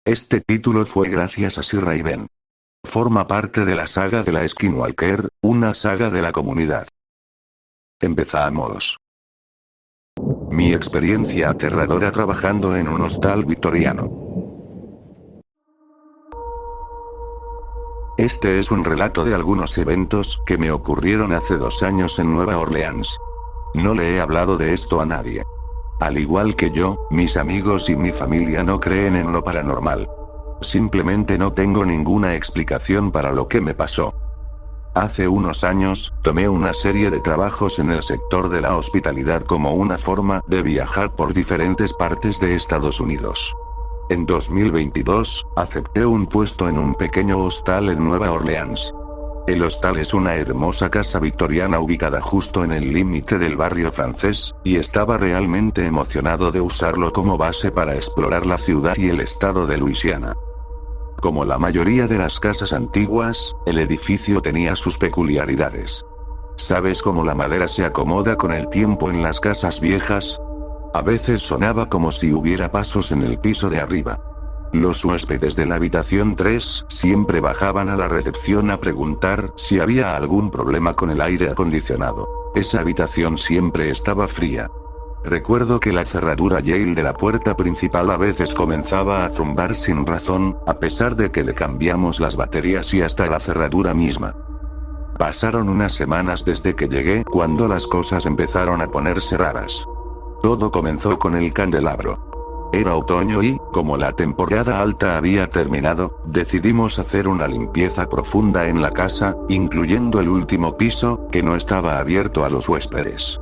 Este título fue gracias a Sir Raven. Forma parte de la saga de la Skinwalker, una saga de la comunidad. Empezamos. Mi experiencia aterradora trabajando en un hostal victoriano. Este es un relato de algunos eventos que me ocurrieron hace 2 años en Nueva Orleans. No le he hablado de esto a nadie. Al igual que yo, mis amigos y mi familia no creen en lo paranormal. Simplemente no tengo ninguna explicación para lo que me pasó. Hace unos años, tomé una serie de trabajos en el sector de la hospitalidad como una forma de viajar por diferentes partes de Estados Unidos. En 2022, acepté un puesto en un pequeño hostal en Nueva Orleans. El hostal es una hermosa casa victoriana ubicada justo en el límite del barrio francés, y estaba realmente emocionado de usarlo como base para explorar la ciudad y el estado de Luisiana. Como la mayoría de las casas antiguas, el edificio tenía sus peculiaridades. ¿Sabes cómo la madera se acomoda con el tiempo en las casas viejas? A veces sonaba como si hubiera pasos en el piso de arriba. Los huéspedes de la habitación 3 siempre bajaban a la recepción a preguntar si había algún problema con el aire acondicionado. Esa habitación siempre estaba fría. Recuerdo que la cerradura Yale de la puerta principal a veces comenzaba a zumbar sin razón, a pesar de que le cambiamos las baterías y hasta la cerradura misma. Pasaron unas semanas desde que llegué cuando las cosas empezaron a ponerse raras. Todo comenzó con el candelabro. Era otoño y, como la temporada alta había terminado, decidimos hacer una limpieza profunda en la casa, incluyendo el último piso, que no estaba abierto a los huéspedes.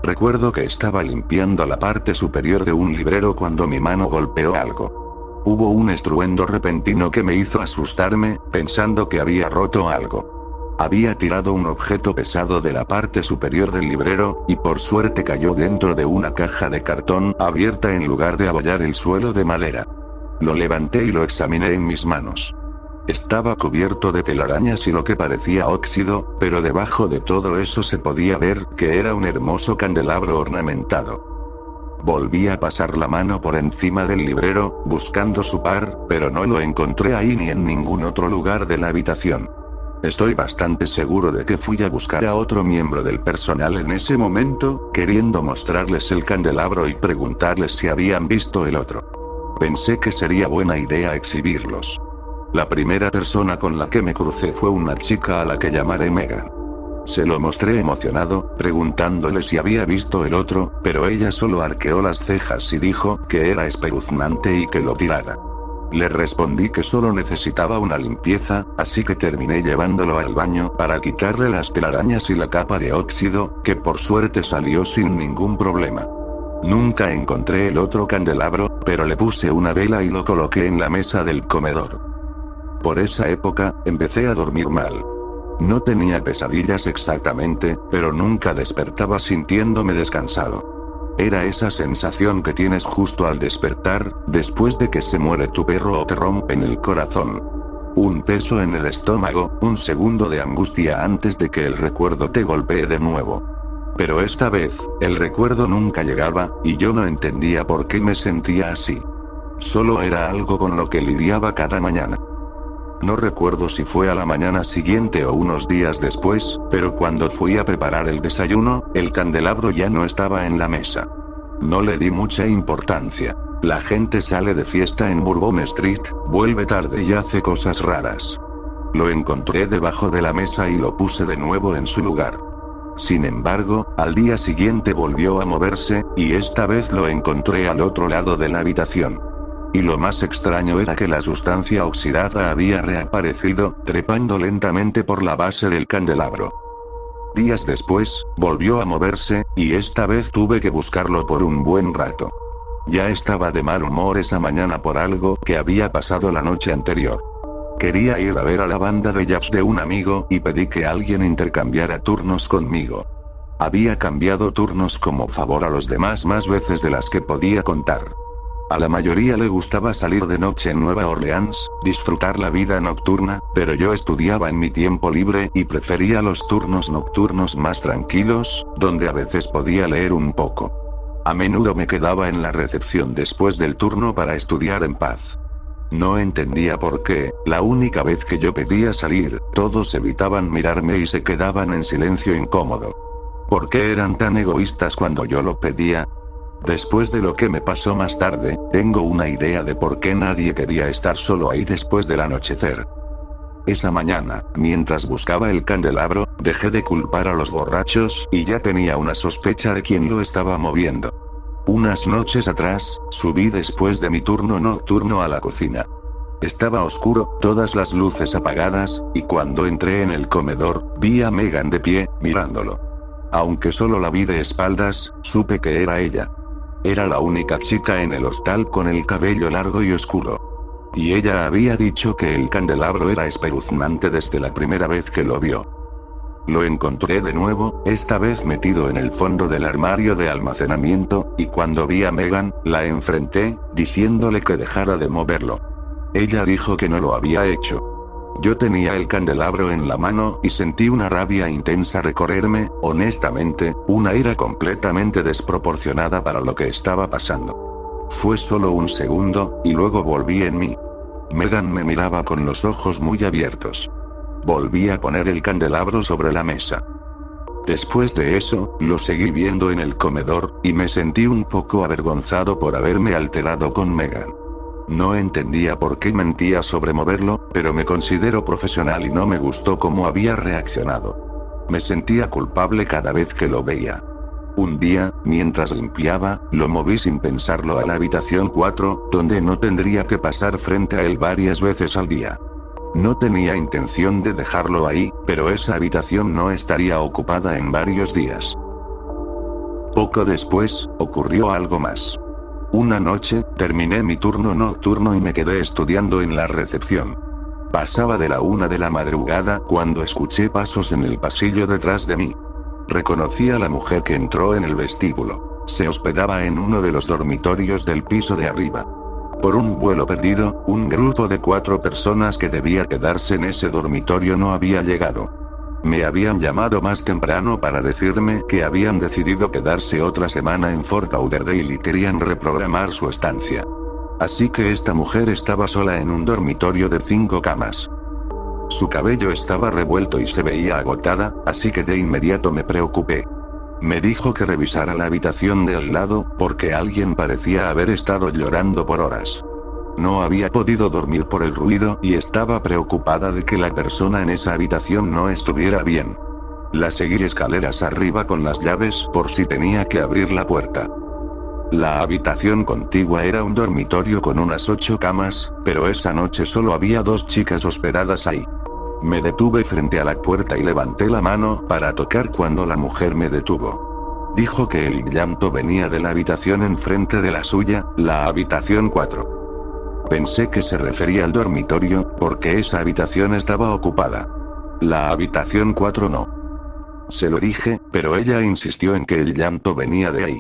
Recuerdo que estaba limpiando la parte superior de un librero cuando mi mano golpeó algo. Hubo un estruendo repentino que me hizo asustarme, pensando que había roto algo. Había tirado un objeto pesado de la parte superior del librero, y por suerte cayó dentro de una caja de cartón abierta en lugar de abollar el suelo de madera. Lo levanté y lo examiné en mis manos. Estaba cubierto de telarañas y lo que parecía óxido, pero debajo de todo eso se podía ver que era un hermoso candelabro ornamentado. Volví a pasar la mano por encima del librero, buscando su par, pero no lo encontré ahí ni en ningún otro lugar de la habitación. Estoy bastante seguro de que fui a buscar a otro miembro del personal en ese momento, queriendo mostrarles el candelabro y preguntarles si habían visto el otro. Pensé que sería buena idea exhibirlos. La primera persona con la que me crucé fue una chica a la que llamaré Megan. Se lo mostré emocionado, preguntándole si había visto el otro, pero ella solo arqueó las cejas y dijo que era espeluznante y que lo tirara. Le respondí que solo necesitaba una limpieza, así que terminé llevándolo al baño para quitarle las telarañas y la capa de óxido, que por suerte salió sin ningún problema. Nunca encontré el otro candelabro, pero le puse una vela y lo coloqué en la mesa del comedor. Por esa época, empecé a dormir mal. No tenía pesadillas exactamente, pero nunca despertaba sintiéndome descansado. Era esa sensación que tienes justo al despertar, después de que se muere tu perro o te rompen el corazón. Un peso en el estómago, un segundo de angustia antes de que el recuerdo te golpee de nuevo. Pero esta vez, el recuerdo nunca llegaba, y yo no entendía por qué me sentía así. Solo era algo con lo que lidiaba cada mañana. No recuerdo si fue a la mañana siguiente o unos días después, pero cuando fui a preparar el desayuno, el candelabro ya no estaba en la mesa. No le di mucha importancia. La gente sale de fiesta en Bourbon Street, vuelve tarde y hace cosas raras. Lo encontré debajo de la mesa y lo puse de nuevo en su lugar. Sin embargo, al día siguiente volvió a moverse, y esta vez lo encontré al otro lado de la habitación. Y lo más extraño era que la sustancia oxidada había reaparecido, trepando lentamente por la base del candelabro. Días después, volvió a moverse, y esta vez tuve que buscarlo por un buen rato. Ya estaba de mal humor esa mañana por algo que había pasado la noche anterior. Quería ir a ver a la banda de jazz de un amigo y pedí que alguien intercambiara turnos conmigo. Había cambiado turnos como favor a los demás más veces de las que podía contar. A la mayoría le gustaba salir de noche en Nueva Orleans, disfrutar la vida nocturna, pero yo estudiaba en mi tiempo libre y prefería los turnos nocturnos más tranquilos, donde a veces podía leer un poco. A menudo me quedaba en la recepción después del turno para estudiar en paz. No entendía por qué, la única vez que yo pedía salir, todos evitaban mirarme y se quedaban en silencio incómodo. ¿Por qué eran tan egoístas cuando yo lo pedía? Después de lo que me pasó más tarde, tengo una idea de por qué nadie quería estar solo ahí después del anochecer. Esa mañana, mientras buscaba el candelabro, dejé de culpar a los borrachos, y ya tenía una sospecha de quién lo estaba moviendo. Unas noches atrás, subí después de mi turno nocturno a la cocina. Estaba oscuro, todas las luces apagadas, y cuando entré en el comedor, vi a Megan de pie, mirándolo. Aunque solo la vi de espaldas, supe que era ella. Era la única chica en el hostal con el cabello largo y oscuro. Y ella había dicho que el candelabro era espeluznante desde la primera vez que lo vio. Lo encontré de nuevo, esta vez metido en el fondo del armario de almacenamiento, y cuando vi a Megan, la enfrenté, diciéndole que dejara de moverlo. Ella dijo que no lo había hecho. Yo tenía el candelabro en la mano y sentí una rabia intensa recorrerme, honestamente, una ira completamente desproporcionada para lo que estaba pasando. Fue solo un segundo, y luego volví en mí. Megan me miraba con los ojos muy abiertos. Volví a poner el candelabro sobre la mesa. Después de eso, lo seguí viendo en el comedor, y me sentí un poco avergonzado por haberme alterado con Megan. No entendía por qué mentía sobre moverlo, pero me considero profesional y no me gustó cómo había reaccionado. Me sentía culpable cada vez que lo veía. Un día, mientras limpiaba, lo moví sin pensarlo a la habitación 4, donde no tendría que pasar frente a él varias veces al día. No tenía intención de dejarlo ahí, pero esa habitación no estaría ocupada en varios días. Poco después, ocurrió algo más. Una noche, terminé mi turno nocturno y me quedé estudiando en la recepción. Pasaba de la 1 de la madrugada cuando escuché pasos en el pasillo detrás de mí. Reconocí a la mujer que entró en el vestíbulo. Se hospedaba en uno de los dormitorios del piso de arriba. Por un vuelo perdido, un grupo de 4 personas que debía quedarse en ese dormitorio no había llegado. Me habían llamado más temprano para decirme que habían decidido quedarse otra semana en Fort Lauderdale y querían reprogramar su estancia. Así que esta mujer estaba sola en un dormitorio de 5 camas. Su cabello estaba revuelto y se veía agotada, así que de inmediato me preocupé. Me dijo que revisara la habitación de al lado, porque alguien parecía haber estado llorando por horas. No había podido dormir por el ruido y estaba preocupada de que la persona en esa habitación no estuviera bien. La seguí escaleras arriba con las llaves por si tenía que abrir la puerta. La habitación contigua era un dormitorio con unas 8 camas, pero esa noche solo había 2 chicas hospedadas ahí. Me detuve frente a la puerta y levanté la mano para tocar cuando la mujer me detuvo. Dijo que el llanto venía de la habitación enfrente de la suya, la habitación 4. Pensé que se refería al dormitorio, porque esa habitación estaba ocupada. La habitación 4 no. Se lo dije, pero ella insistió en que el llanto venía de ahí.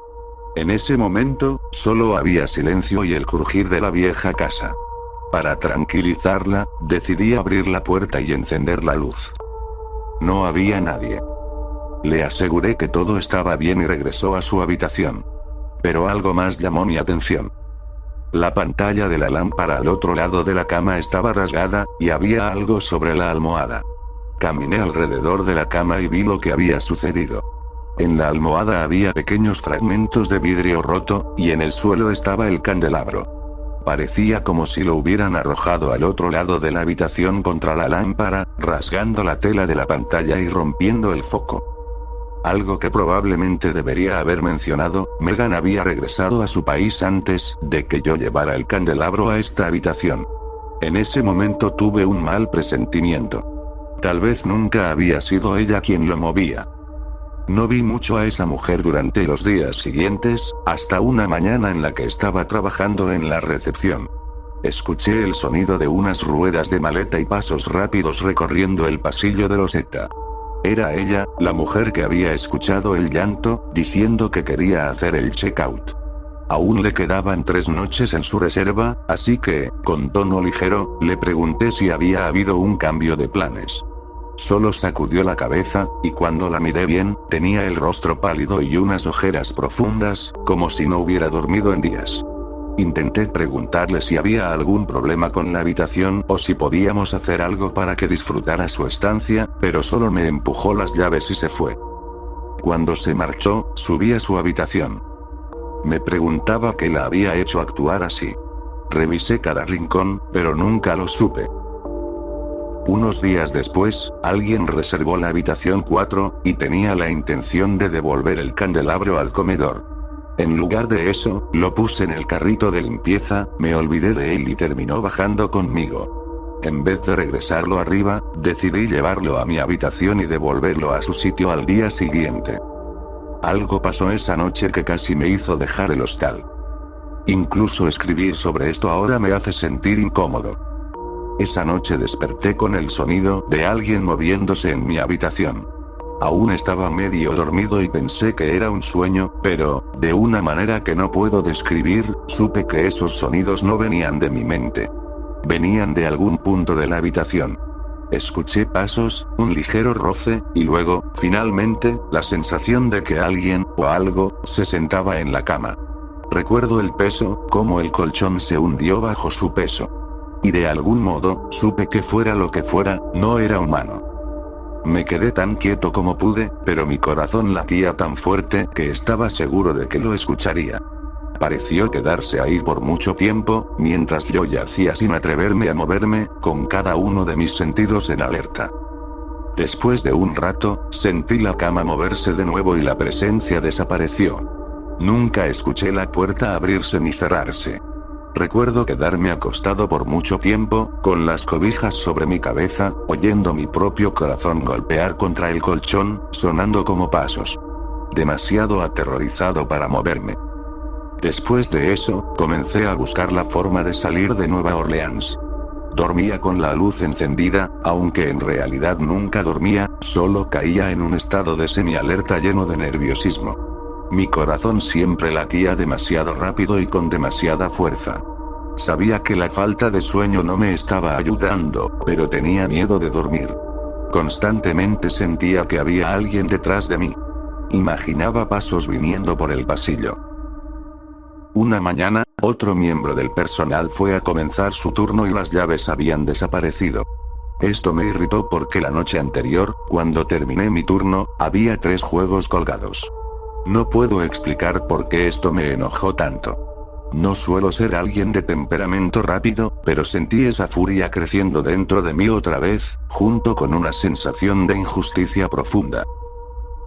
En ese momento, solo había silencio y el crujir de la vieja casa. Para tranquilizarla, decidí abrir la puerta y encender la luz. No había nadie. Le aseguré que todo estaba bien y regresó a su habitación. Pero algo más llamó mi atención. La pantalla de la lámpara al otro lado de la cama estaba rasgada, y había algo sobre la almohada. Caminé alrededor de la cama y vi lo que había sucedido. En la almohada había pequeños fragmentos de vidrio roto, y en el suelo estaba el candelabro. Parecía como si lo hubieran arrojado al otro lado de la habitación contra la lámpara, rasgando la tela de la pantalla y rompiendo el foco. Algo que probablemente debería haber mencionado, Megan había regresado a su país antes de que yo llevara el candelabro a esta habitación. En ese momento tuve un mal presentimiento. Tal vez nunca había sido ella quien lo movía. No vi mucho a esa mujer durante los días siguientes, hasta una mañana en la que estaba trabajando en la recepción. Escuché el sonido de unas ruedas de maleta y pasos rápidos recorriendo el pasillo de loseta. Era ella, la mujer que había escuchado el llanto, diciendo que quería hacer el checkout. Aún le quedaban 3 noches en su reserva, así que, con tono ligero, le pregunté si había habido un cambio de planes. Solo sacudió la cabeza, y cuando la miré bien, tenía el rostro pálido y unas ojeras profundas, como si no hubiera dormido en días. Intenté preguntarle si había algún problema con la habitación o si podíamos hacer algo para que disfrutara su estancia, pero solo me empujó las llaves y se fue. Cuando se marchó, subí a su habitación. Me preguntaba qué la había hecho actuar así. Revisé cada rincón, pero nunca lo supe. Unos días después, alguien reservó la habitación 4, y tenía la intención de devolver el candelabro al comedor. En lugar de eso, lo puse en el carrito de limpieza, me olvidé de él y terminó bajando conmigo. En vez de regresarlo arriba, decidí llevarlo a mi habitación y devolverlo a su sitio al día siguiente. Algo pasó esa noche que casi me hizo dejar el hostal. Incluso escribir sobre esto ahora me hace sentir incómodo. Esa noche desperté con el sonido de alguien moviéndose en mi habitación. Aún estaba medio dormido y pensé que era un sueño, pero, de una manera que no puedo describir, supe que esos sonidos no venían de mi mente. Venían de algún punto de la habitación. Escuché pasos, un ligero roce, y luego, finalmente, la sensación de que alguien, o algo, se sentaba en la cama. Recuerdo el peso, cómo el colchón se hundió bajo su peso. Y de algún modo, supe que fuera lo que fuera, no era humano. Me quedé tan quieto como pude, pero mi corazón latía tan fuerte que estaba seguro de que lo escucharía. Pareció quedarse ahí por mucho tiempo, mientras yo yacía sin atreverme a moverme, con cada uno de mis sentidos en alerta. Después de un rato, sentí la cama moverse de nuevo y la presencia desapareció. Nunca escuché la puerta abrirse ni cerrarse. Recuerdo quedarme acostado por mucho tiempo, con las cobijas sobre mi cabeza, oyendo mi propio corazón golpear contra el colchón, sonando como pasos. Demasiado aterrorizado para moverme. Después de eso, comencé a buscar la forma de salir de Nueva Orleans. Dormía con la luz encendida, aunque en realidad nunca dormía, solo caía en un estado de semialerta lleno de nerviosismo. Mi corazón siempre latía demasiado rápido y con demasiada fuerza. Sabía que la falta de sueño no me estaba ayudando, pero tenía miedo de dormir. Constantemente sentía que había alguien detrás de mí. Imaginaba pasos viniendo por el pasillo. Una mañana, otro miembro del personal fue a comenzar su turno y las llaves habían desaparecido. Esto me irritó porque la noche anterior, cuando terminé mi turno, había 3 juegos colgados. No puedo explicar por qué esto me enojó tanto. No suelo ser alguien de temperamento rápido, pero sentí esa furia creciendo dentro de mí otra vez, junto con una sensación de injusticia profunda.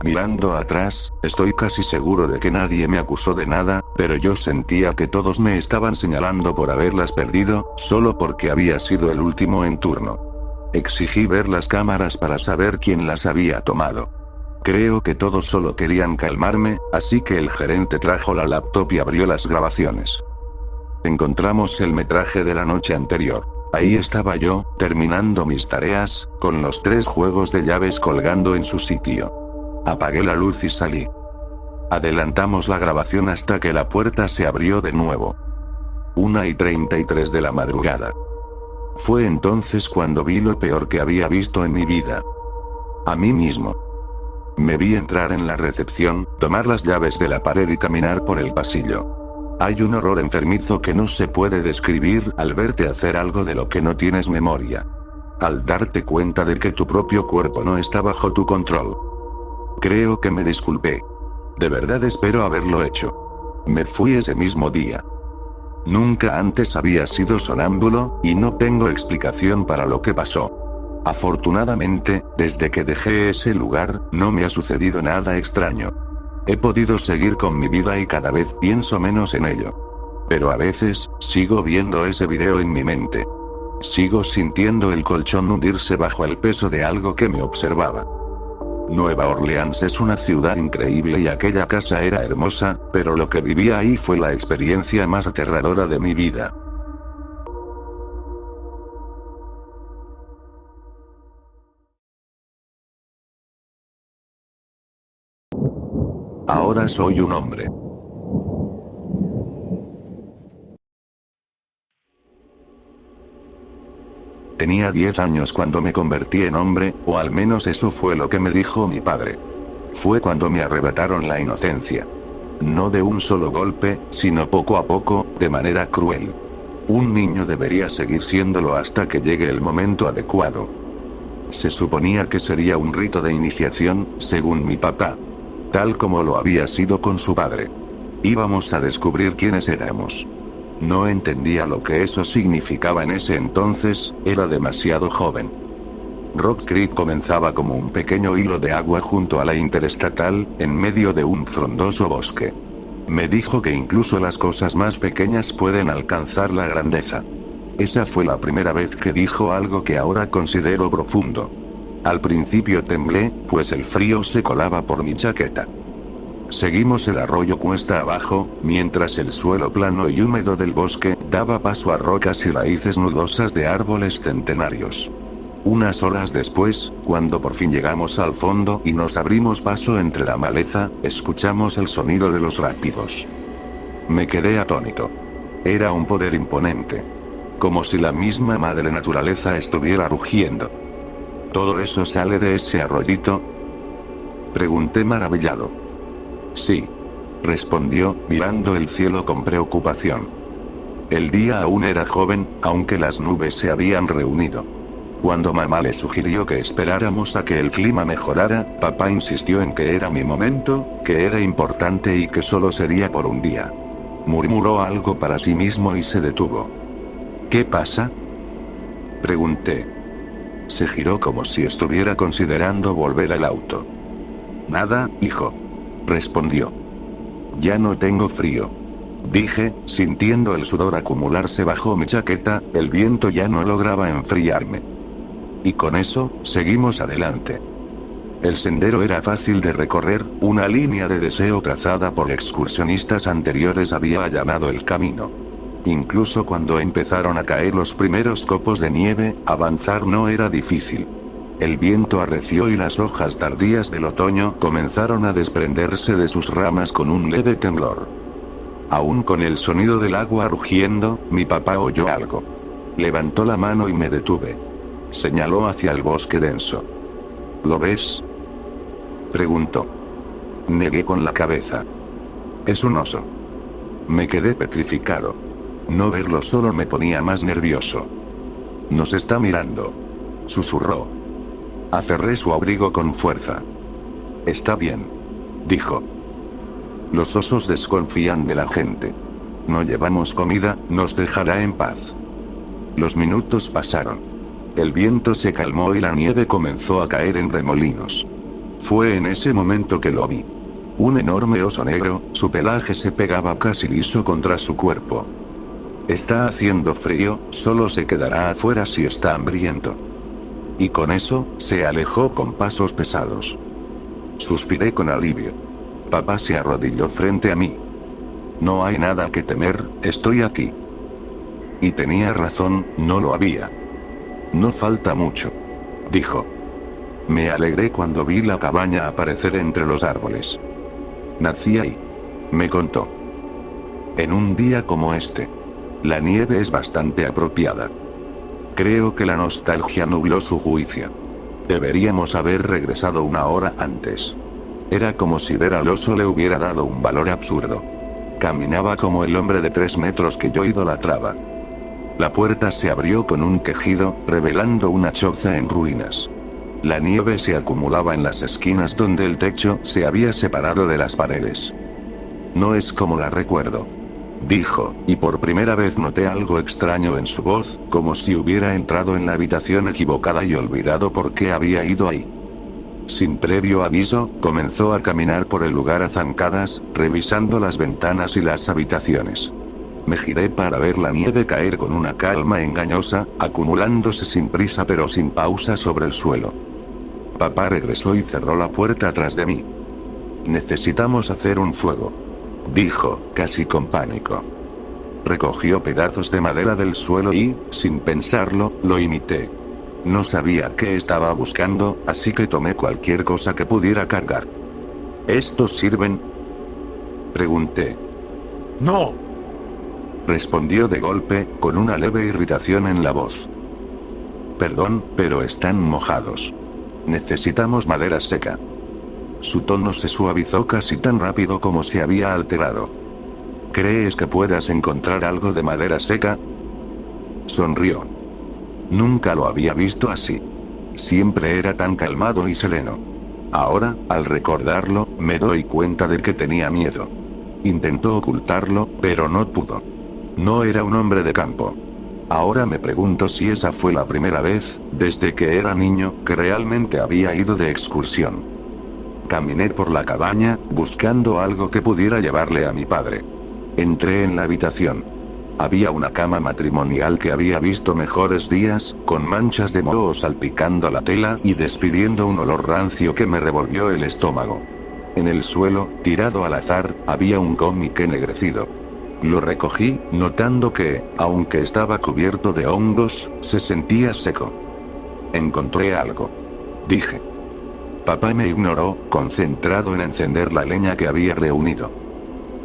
Mirando atrás, estoy casi seguro de que nadie me acusó de nada, pero yo sentía que todos me estaban señalando por haberlas perdido, solo porque había sido el último en turno. Exigí ver las cámaras para saber quién las había tomado. Creo que todos solo querían calmarme, así que el gerente trajo la laptop y abrió las grabaciones. Encontramos el metraje de la noche anterior. Ahí estaba yo, terminando mis tareas, con los 3 juegos de llaves colgando en su sitio. Apagué la luz y salí. Adelantamos la grabación hasta que la puerta se abrió de nuevo. 1:33 de la madrugada. Fue entonces cuando vi lo peor que había visto en mi vida. A mí mismo. Me vi entrar en la recepción, tomar las llaves de la pared y caminar por el pasillo. Hay un horror enfermizo que no se puede describir al verte hacer algo de lo que no tienes memoria. Al darte cuenta de que tu propio cuerpo no está bajo tu control. Creo que me disculpé. De verdad espero haberlo hecho. Me fui ese mismo día. Nunca antes había sido sonámbulo, y no tengo explicación para lo que pasó. Afortunadamente, desde que dejé ese lugar, no me ha sucedido nada extraño. He podido seguir con mi vida y cada vez pienso menos en ello. Pero a veces, sigo viendo ese video en mi mente. Sigo sintiendo el colchón hundirse bajo el peso de algo que me observaba. Nueva Orleans es una ciudad increíble y aquella casa era hermosa, pero lo que viví ahí fue la experiencia más aterradora de mi vida. Ahora soy un hombre. Tenía 10 años cuando me convertí en hombre, o al menos eso fue lo que me dijo mi padre. Fue cuando me arrebataron la inocencia. No de un solo golpe, sino poco a poco, de manera cruel. Un niño debería seguir siéndolo hasta que llegue el momento adecuado. Se suponía que sería un rito de iniciación, según mi papá. Tal como lo había sido con su padre. Íbamos a descubrir quiénes éramos. No entendía lo que eso significaba en ese entonces, era demasiado joven. Rock Creek comenzaba como un pequeño hilo de agua junto a la interestatal, en medio de un frondoso bosque. Me dijo que incluso las cosas más pequeñas pueden alcanzar la grandeza. Esa fue la primera vez que dijo algo que ahora considero profundo. Al principio temblé, pues el frío se colaba por mi chaqueta. Seguimos el arroyo cuesta abajo, mientras el suelo plano y húmedo del bosque daba paso a rocas y raíces nudosas de árboles centenarios. Unas horas después, cuando por fin llegamos al fondo y nos abrimos paso entre la maleza, escuchamos el sonido de los rápidos. Me quedé atónito. Era un poder imponente. Como si la misma madre naturaleza estuviera rugiendo. ¿Todo eso sale de ese arroyito?, pregunté maravillado. Sí, respondió, mirando el cielo con preocupación. El día aún era joven, aunque las nubes se habían reunido. Cuando mamá le sugirió que esperáramos a que el clima mejorara, papá insistió en que era mi momento, que era importante y que solo sería por un día. Murmuró algo para sí mismo y se detuvo. ¿Qué pasa?, pregunté. Se giró como si estuviera considerando volver al auto. Nada, hijo, respondió. Ya no tengo frío, dije, sintiendo el sudor acumularse bajo mi chaqueta, el viento ya no lograba enfriarme. Y con eso, seguimos adelante. El sendero era fácil de recorrer, una línea de deseo trazada por excursionistas anteriores había allanado el camino. Incluso cuando empezaron a caer los primeros copos de nieve, avanzar no era difícil. El viento arreció y las hojas tardías del otoño comenzaron a desprenderse de sus ramas con un leve temblor. Aún con el sonido del agua rugiendo, mi papá oyó algo. Levantó la mano y me detuve. Señaló hacia el bosque denso. ¿Lo ves?, preguntó. Negué con la cabeza. Es un oso. Me quedé petrificado. No verlo solo me ponía más nervioso. Nos está mirando, susurró. Aferré su abrigo con fuerza. Está bien, dijo. Los osos desconfían de la gente. No llevamos comida, nos dejará en paz. Los minutos pasaron. El viento se calmó y la nieve comenzó a caer en remolinos. Fue en ese momento que lo vi. Un enorme oso negro, su pelaje se pegaba casi liso contra su cuerpo. Está haciendo frío, solo se quedará afuera si está hambriento. Y con eso, se alejó con pasos pesados. Suspiré con alivio. Papá se arrodilló frente a mí. No hay nada que temer, estoy aquí. Y tenía razón, no lo había. No falta mucho, dijo. Me alegré cuando vi la cabaña aparecer entre los árboles. Nací ahí, me contó. En un día como este. La nieve es bastante apropiada. Creo que la nostalgia nubló su juicio. Deberíamos haber regresado una hora antes. Era como si ver al oso le hubiera dado un valor absurdo. Caminaba como el hombre de 3 metros que yo idolatraba. La puerta se abrió con un quejido, revelando una choza en ruinas. La nieve se acumulaba en las esquinas donde el techo se había separado de las paredes. No es como la recuerdo, dijo, y por primera vez noté algo extraño en su voz, como si hubiera entrado en la habitación equivocada y olvidado por qué había ido ahí. Sin previo aviso, comenzó a caminar por el lugar a zancadas, revisando las ventanas y las habitaciones. Me giré para ver la nieve caer con una calma engañosa, acumulándose sin prisa pero sin pausa sobre el suelo. Papá regresó y cerró la puerta tras de mí. Necesitamos hacer un fuego, dijo, casi con pánico. Recogió pedazos de madera del suelo y, sin pensarlo, lo imité. No sabía qué estaba buscando, así que tomé cualquier cosa que pudiera cargar. ¿Estos sirven?, pregunté. No, respondió de golpe, con una leve irritación en la voz. Perdón, pero están mojados. Necesitamos madera seca. Su tono se suavizó casi tan rápido como se había alterado. ¿Crees que puedas encontrar algo de madera seca? Sonrió. Nunca lo había visto así. Siempre era tan calmado y sereno. Ahora, al recordarlo, me doy cuenta de que tenía miedo. Intentó ocultarlo, pero no pudo. No era un hombre de campo. Ahora me pregunto si esa fue la primera vez, desde que era niño, que realmente había ido de excursión. Caminé por la cabaña, buscando algo que pudiera llevarle a mi padre. Entré en la habitación. Había una cama matrimonial que había visto mejores días, con manchas de moho salpicando la tela y despidiendo un olor rancio que me revolvió el estómago. En el suelo, tirado al azar, había un cómic ennegrecido. Lo recogí, notando que, aunque estaba cubierto de hongos, se sentía seco. Encontré algo. Dije. Papá me ignoró, concentrado en encender la leña que había reunido.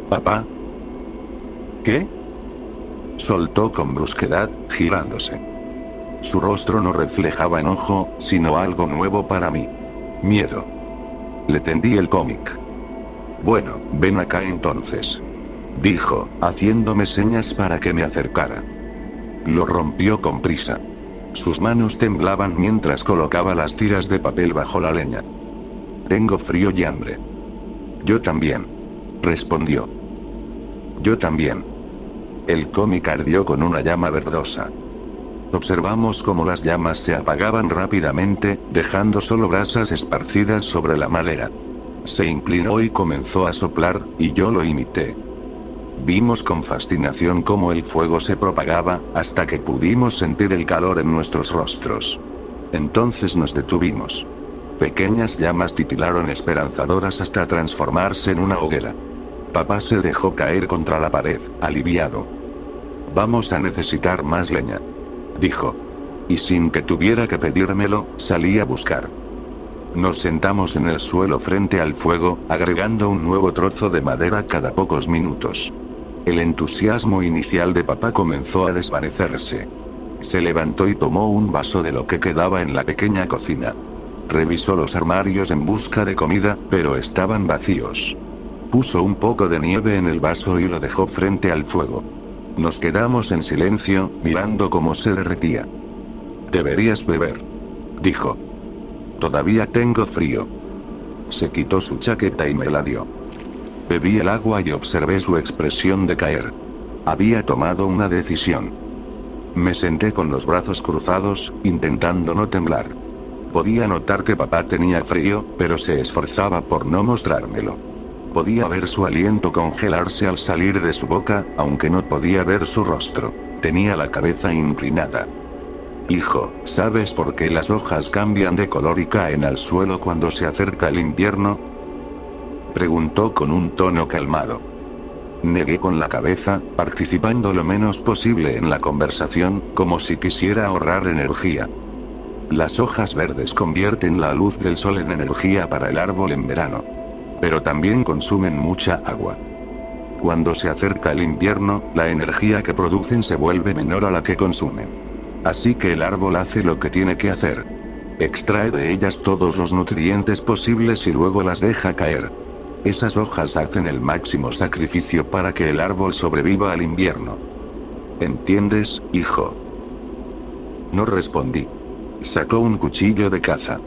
¿Papá? ¿Qué? Soltó con brusquedad, girándose. Su rostro no reflejaba enojo, sino algo nuevo para mí. Miedo. Le tendí el cómic. Bueno, ven acá entonces. Dijo, haciéndome señas para que me acercara. Lo rompió con prisa. Sus manos temblaban mientras colocaba las tiras de papel bajo la leña. Tengo frío y hambre. Yo también. Respondió. Yo también. El cómic ardió con una llama verdosa. Observamos cómo las llamas se apagaban rápidamente, dejando solo brasas esparcidas sobre la madera. Se inclinó y comenzó a soplar, y yo lo imité. Vimos con fascinación cómo el fuego se propagaba, hasta que pudimos sentir el calor en nuestros rostros. Entonces nos detuvimos. Pequeñas llamas titilaron esperanzadoras hasta transformarse en una hoguera. Papá se dejó caer contra la pared, aliviado. Vamos a necesitar más leña. Dijo. Y sin que tuviera que pedírmelo, salí a buscar. Nos sentamos en el suelo frente al fuego, agregando un nuevo trozo de madera cada pocos minutos. El entusiasmo inicial de papá comenzó a desvanecerse. Se levantó y tomó un vaso de lo que quedaba en la pequeña cocina. Revisó los armarios en busca de comida, pero estaban vacíos. Puso un poco de nieve en el vaso y lo dejó frente al fuego. Nos quedamos en silencio, mirando cómo se derretía. Deberías beber. Dijo. Todavía tengo frío. Se quitó su chaqueta y me la dio. Bebí el agua y observé su expresión de caer. Había tomado una decisión. Me senté con los brazos cruzados, intentando no temblar. Podía notar que papá tenía frío, pero se esforzaba por no mostrármelo. Podía ver su aliento congelarse al salir de su boca, aunque no podía ver su rostro. Tenía la cabeza inclinada. Hijo, ¿sabes por qué las hojas cambian de color y caen al suelo cuando se acerca el invierno? Preguntó con un tono calmado. Negué con la cabeza, participando lo menos posible en la conversación, como si quisiera ahorrar energía. Las hojas verdes convierten la luz del sol en energía para el árbol en verano. Pero también consumen mucha agua. Cuando se acerca el invierno, la energía que producen se vuelve menor a la que consumen. Así que el árbol hace lo que tiene que hacer. Extrae de ellas todos los nutrientes posibles y luego las deja caer. Esas hojas hacen el máximo sacrificio para que el árbol sobreviva al invierno. ¿Entiendes, hijo? No respondí. Sacó un cuchillo de caza.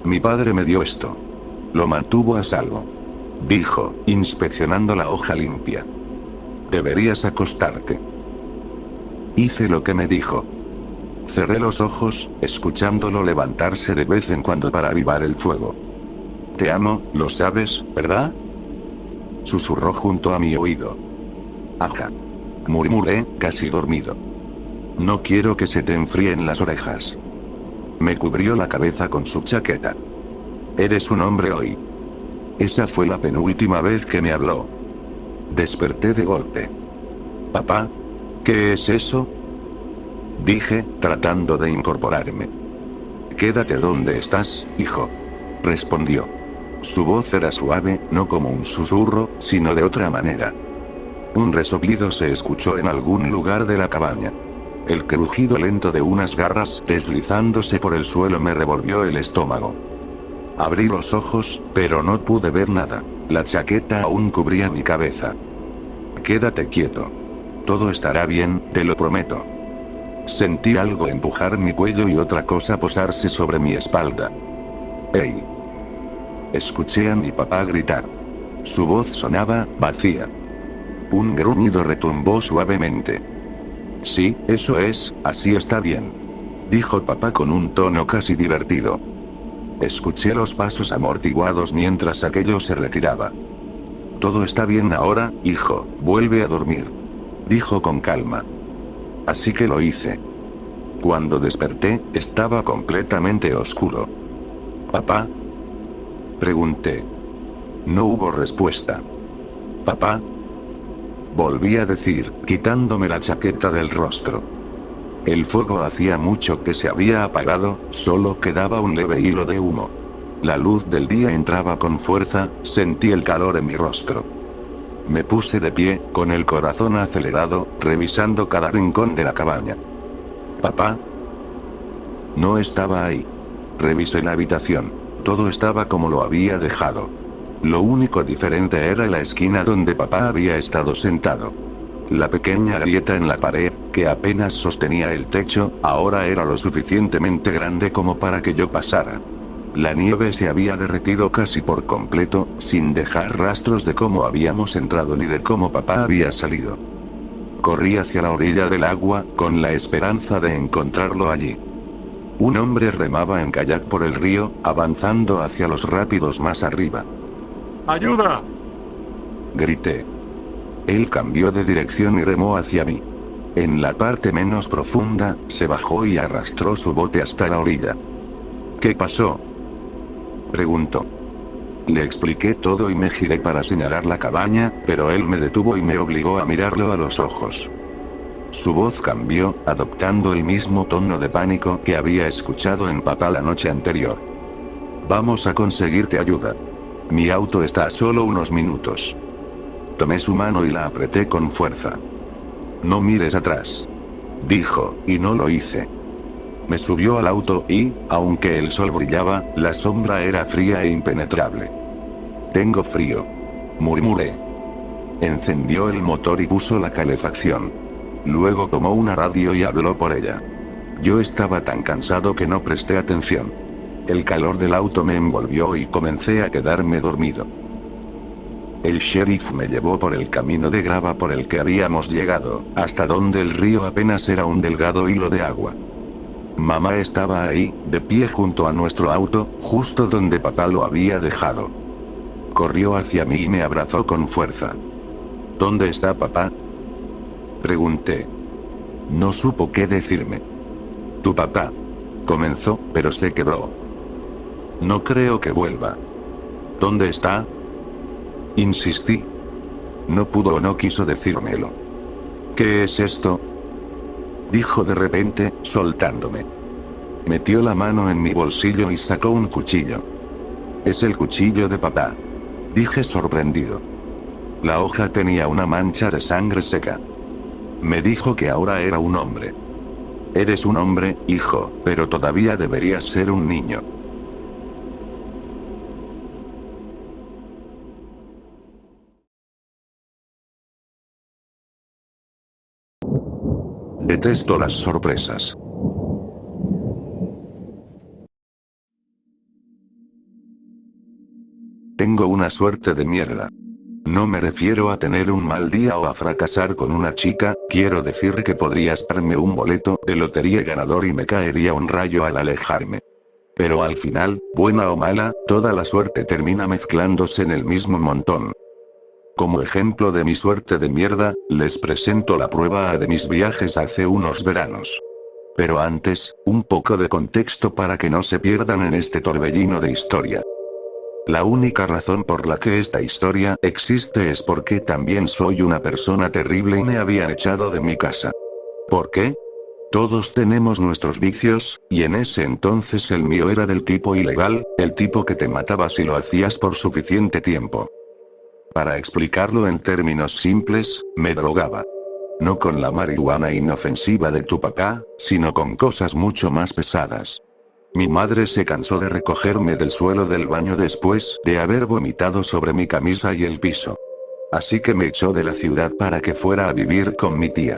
Mi padre me dio esto. Lo mantuvo a salvo. Dijo, inspeccionando la hoja limpia. Deberías acostarte. Hice lo que me dijo. Cerré los ojos, escuchándolo levantarse de vez en cuando para avivar el fuego. Te amo, lo sabes, ¿verdad? Susurró junto a mi oído. Ajá. Murmuré, casi dormido. No quiero que se te enfríen las orejas. Me cubrió la cabeza con su chaqueta. Eres un hombre hoy. Esa fue la penúltima vez que me habló. Desperté de golpe. Papá, ¿qué es eso? Dije, tratando de incorporarme. Quédate donde estás, hijo. Respondió. Su voz era suave, no como un susurro, sino de otra manera. Un resoplido se escuchó en algún lugar de la cabaña. El crujido lento de unas garras deslizándose por el suelo me revolvió el estómago. Abrí los ojos, pero no pude ver nada. La chaqueta aún cubría mi cabeza. Quédate quieto. Todo estará bien, te lo prometo. Sentí algo empujar mi cuello y otra cosa posarse sobre mi espalda. ¡Ey! Escuché a mi papá gritar. Su voz sonaba vacía. Un gruñido retumbó suavemente. Sí, eso es, así está bien. Dijo papá con un tono casi divertido. Escuché los pasos amortiguados mientras aquello se retiraba. Todo está bien ahora, hijo, vuelve a dormir. Dijo con calma. Así que lo hice. Cuando desperté, estaba completamente oscuro. ¿Papá? Pregunté. No hubo respuesta. ¿Papá? Volví a decir, quitándome la chaqueta del rostro. El fuego hacía mucho que se había apagado, solo quedaba un leve hilo de humo. La luz del día entraba con fuerza, sentí el calor en mi rostro. Me puse de pie, con el corazón acelerado, revisando cada rincón de la cabaña. ¿Papá? No estaba ahí. Revisé la habitación. Todo estaba como lo había dejado. Lo único diferente era la esquina donde papá había estado sentado. La pequeña grieta en la pared, que apenas sostenía el techo, ahora era lo suficientemente grande como para que yo pasara. La nieve se había derretido casi por completo, sin dejar rastros de cómo habíamos entrado ni de cómo papá había salido. Corrí hacia la orilla del agua, con la esperanza de encontrarlo allí. Un hombre remaba en kayak por el río, avanzando hacia los rápidos más arriba. ¡Ayuda! Grité. Él cambió de dirección y remó hacia mí. En la parte menos profunda, se bajó y arrastró su bote hasta la orilla. ¿Qué pasó?, preguntó. Le expliqué todo y me giré para señalar la cabaña, pero él me detuvo y me obligó a mirarlo a los ojos. Su voz cambió, adoptando el mismo tono de pánico que había escuchado en papá la noche anterior. Vamos a conseguirte ayuda. Mi auto está a solo unos minutos. Tomé su mano y la apreté con fuerza. No mires atrás, dijo, y no lo hice. Me subió al auto y, aunque el sol brillaba, la sombra era fría e impenetrable. Tengo frío, murmuré. Encendió el motor y puso la calefacción. Luego tomó una radio y habló por ella. Yo estaba tan cansado que no presté atención. El calor del auto me envolvió y comencé a quedarme dormido. El sheriff me llevó por el camino de grava por el que habíamos llegado, hasta donde el río apenas era un delgado hilo de agua. Mamá estaba ahí, de pie junto a nuestro auto, justo donde papá lo había dejado. Corrió hacia mí y me abrazó con fuerza. ¿Dónde está papá?, pregunté. No supo qué decirme. Tu papá, comenzó, pero se quebró. No creo que vuelva. ¿Dónde está?, insistí. No pudo o no quiso decírmelo. ¿Qué es esto?, dijo de repente, soltándome. Metió la mano en mi bolsillo y sacó un cuchillo. Es el cuchillo de papá, dije sorprendido. La hoja tenía una mancha de sangre seca. Me dijo que ahora era un hombre. Eres un hombre, hijo, pero todavía deberías ser un niño. Detesto las sorpresas. Tengo una suerte de mierda. No me refiero a tener un mal día o a fracasar con una chica, quiero decir que podrías darme un boleto de lotería ganador y me caería un rayo al alejarme. Pero al final, buena o mala, toda la suerte termina mezclándose en el mismo montón. Como ejemplo de mi suerte de mierda, les presento la prueba A de mis viajes hace unos veranos. Pero antes, un poco de contexto para que no se pierdan en este torbellino de historia. La única razón por la que esta historia existe es porque también soy una persona terrible y me habían echado de mi casa. ¿Por qué? Todos tenemos nuestros vicios, y en ese entonces el mío era del tipo ilegal, el tipo que te mataba si lo hacías por suficiente tiempo. Para explicarlo en términos simples, me drogaba. No con la marihuana inofensiva de tu papá, sino con cosas mucho más pesadas. Mi madre se cansó de recogerme del suelo del baño después de haber vomitado sobre mi camisa y el piso. Así que me echó de la ciudad para que fuera a vivir con mi tía.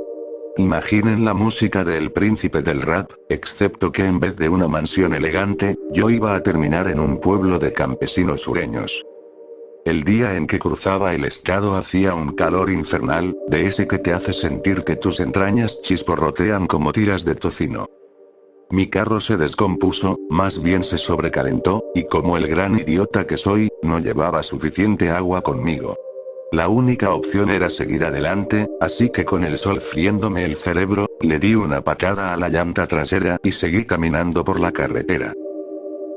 Imaginen la música del príncipe del rap, excepto que en vez de una mansión elegante, yo iba a terminar en un pueblo de campesinos sureños. El día en que cruzaba el estado hacía un calor infernal, de ese que te hace sentir que tus entrañas chisporrotean como tiras de tocino. Mi carro se descompuso, más bien se sobrecalentó, y como el gran idiota que soy, no llevaba suficiente agua conmigo. La única opción era seguir adelante, así que con el sol friéndome el cerebro, le di una patada a la llanta trasera y seguí caminando por la carretera.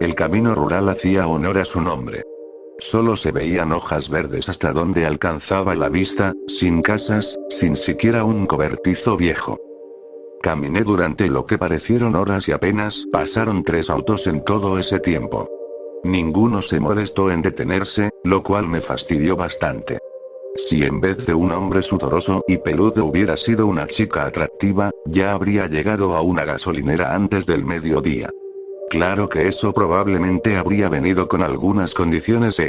El camino rural hacía honor a su nombre. Solo se veían hojas verdes hasta donde alcanzaba la vista, sin casas, sin siquiera un cobertizo viejo. Caminé durante lo que parecieron horas y apenas pasaron 3 autos en todo ese tiempo. Ninguno se molestó en detenerse, lo cual me fastidió bastante. Si en vez de un hombre sudoroso y peludo hubiera sido una chica atractiva, ya habría llegado a una gasolinera antes del mediodía. Claro que eso probablemente habría venido con algunas condiciones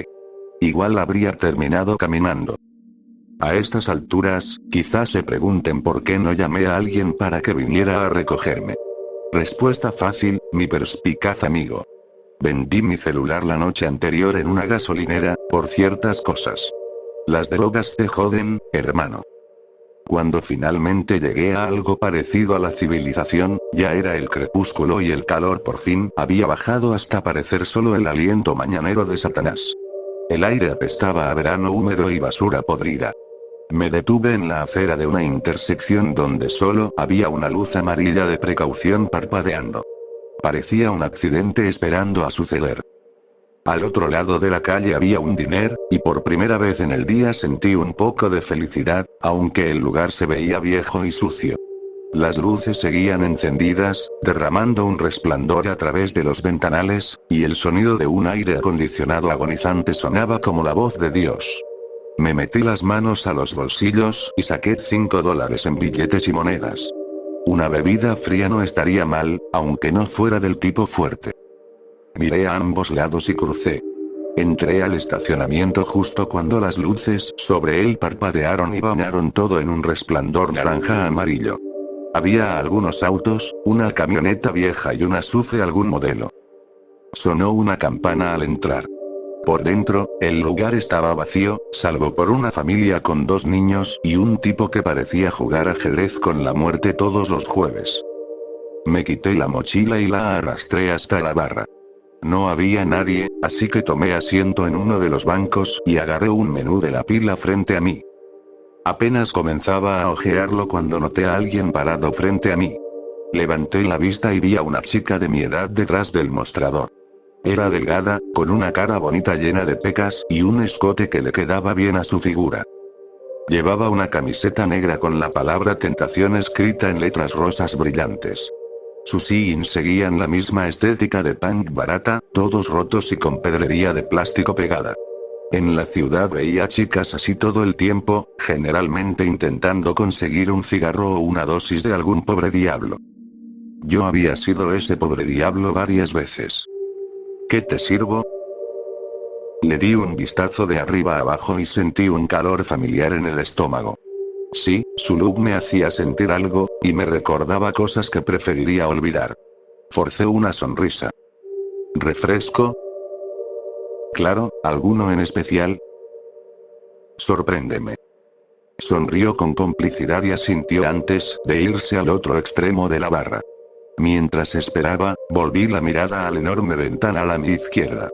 igual habría terminado caminando. A estas alturas, quizás se pregunten por qué no llamé a alguien para que viniera a recogerme. Respuesta fácil, mi perspicaz amigo. Vendí mi celular la noche anterior en una gasolinera, por ciertas cosas. Las drogas te joden, hermano. Cuando finalmente llegué a algo parecido a la civilización, ya era el crepúsculo y el calor por fin había bajado hasta parecer solo el aliento mañanero de Satanás. El aire apestaba a verano húmedo y basura podrida. Me detuve en la acera de una intersección donde solo había una luz amarilla de precaución parpadeando. Parecía un accidente esperando a suceder. Al otro lado de la calle había un diner, y por primera vez en el día sentí un poco de felicidad, aunque el lugar se veía viejo y sucio. Las luces seguían encendidas, derramando un resplandor a través de los ventanales, y el sonido de un aire acondicionado agonizante sonaba como la voz de Dios. Me metí las manos a los bolsillos y saqué $5 en billetes y monedas. Una bebida fría no estaría mal, aunque no fuera del tipo fuerte. Miré a ambos lados y crucé. Entré al estacionamiento justo cuando las luces sobre él parpadearon y bañaron todo en un resplandor naranja-amarillo. Había algunos autos, una camioneta vieja y una SUV de algún modelo. Sonó una campana al entrar. Por dentro, el lugar estaba vacío, salvo por una familia con 2 niños y un tipo que parecía jugar ajedrez con la muerte todos los jueves. Me quité la mochila y la arrastré hasta la barra. No había nadie, así que tomé asiento en uno de los bancos y agarré un menú de la pila frente a mí. Apenas comenzaba a hojearlo cuando noté a alguien parado frente a mí. Levanté la vista y vi a una chica de mi edad detrás del mostrador. Era delgada, con una cara bonita llena de pecas y un escote que le quedaba bien a su figura. Llevaba una camiseta negra con la palabra tentación escrita en letras rosas brillantes. Sus jeans seguían la misma estética de punk barata, todos rotos y con pedrería de plástico pegada. En la ciudad veía chicas así todo el tiempo, generalmente intentando conseguir un cigarro o una dosis de algún pobre diablo. Yo había sido ese pobre diablo varias veces. ¿Qué te sirvo? Le di un vistazo de arriba a abajo y sentí un calor familiar en el estómago. Sí, su look me hacía sentir algo, y me recordaba cosas que preferiría olvidar. Forcé una sonrisa. ¿Refresco? Claro, ¿alguno en especial? Sorpréndeme. Sonrió con complicidad y asintió antes de irse al otro extremo de la barra. Mientras esperaba, volví la mirada al enorme ventanal a mi izquierda.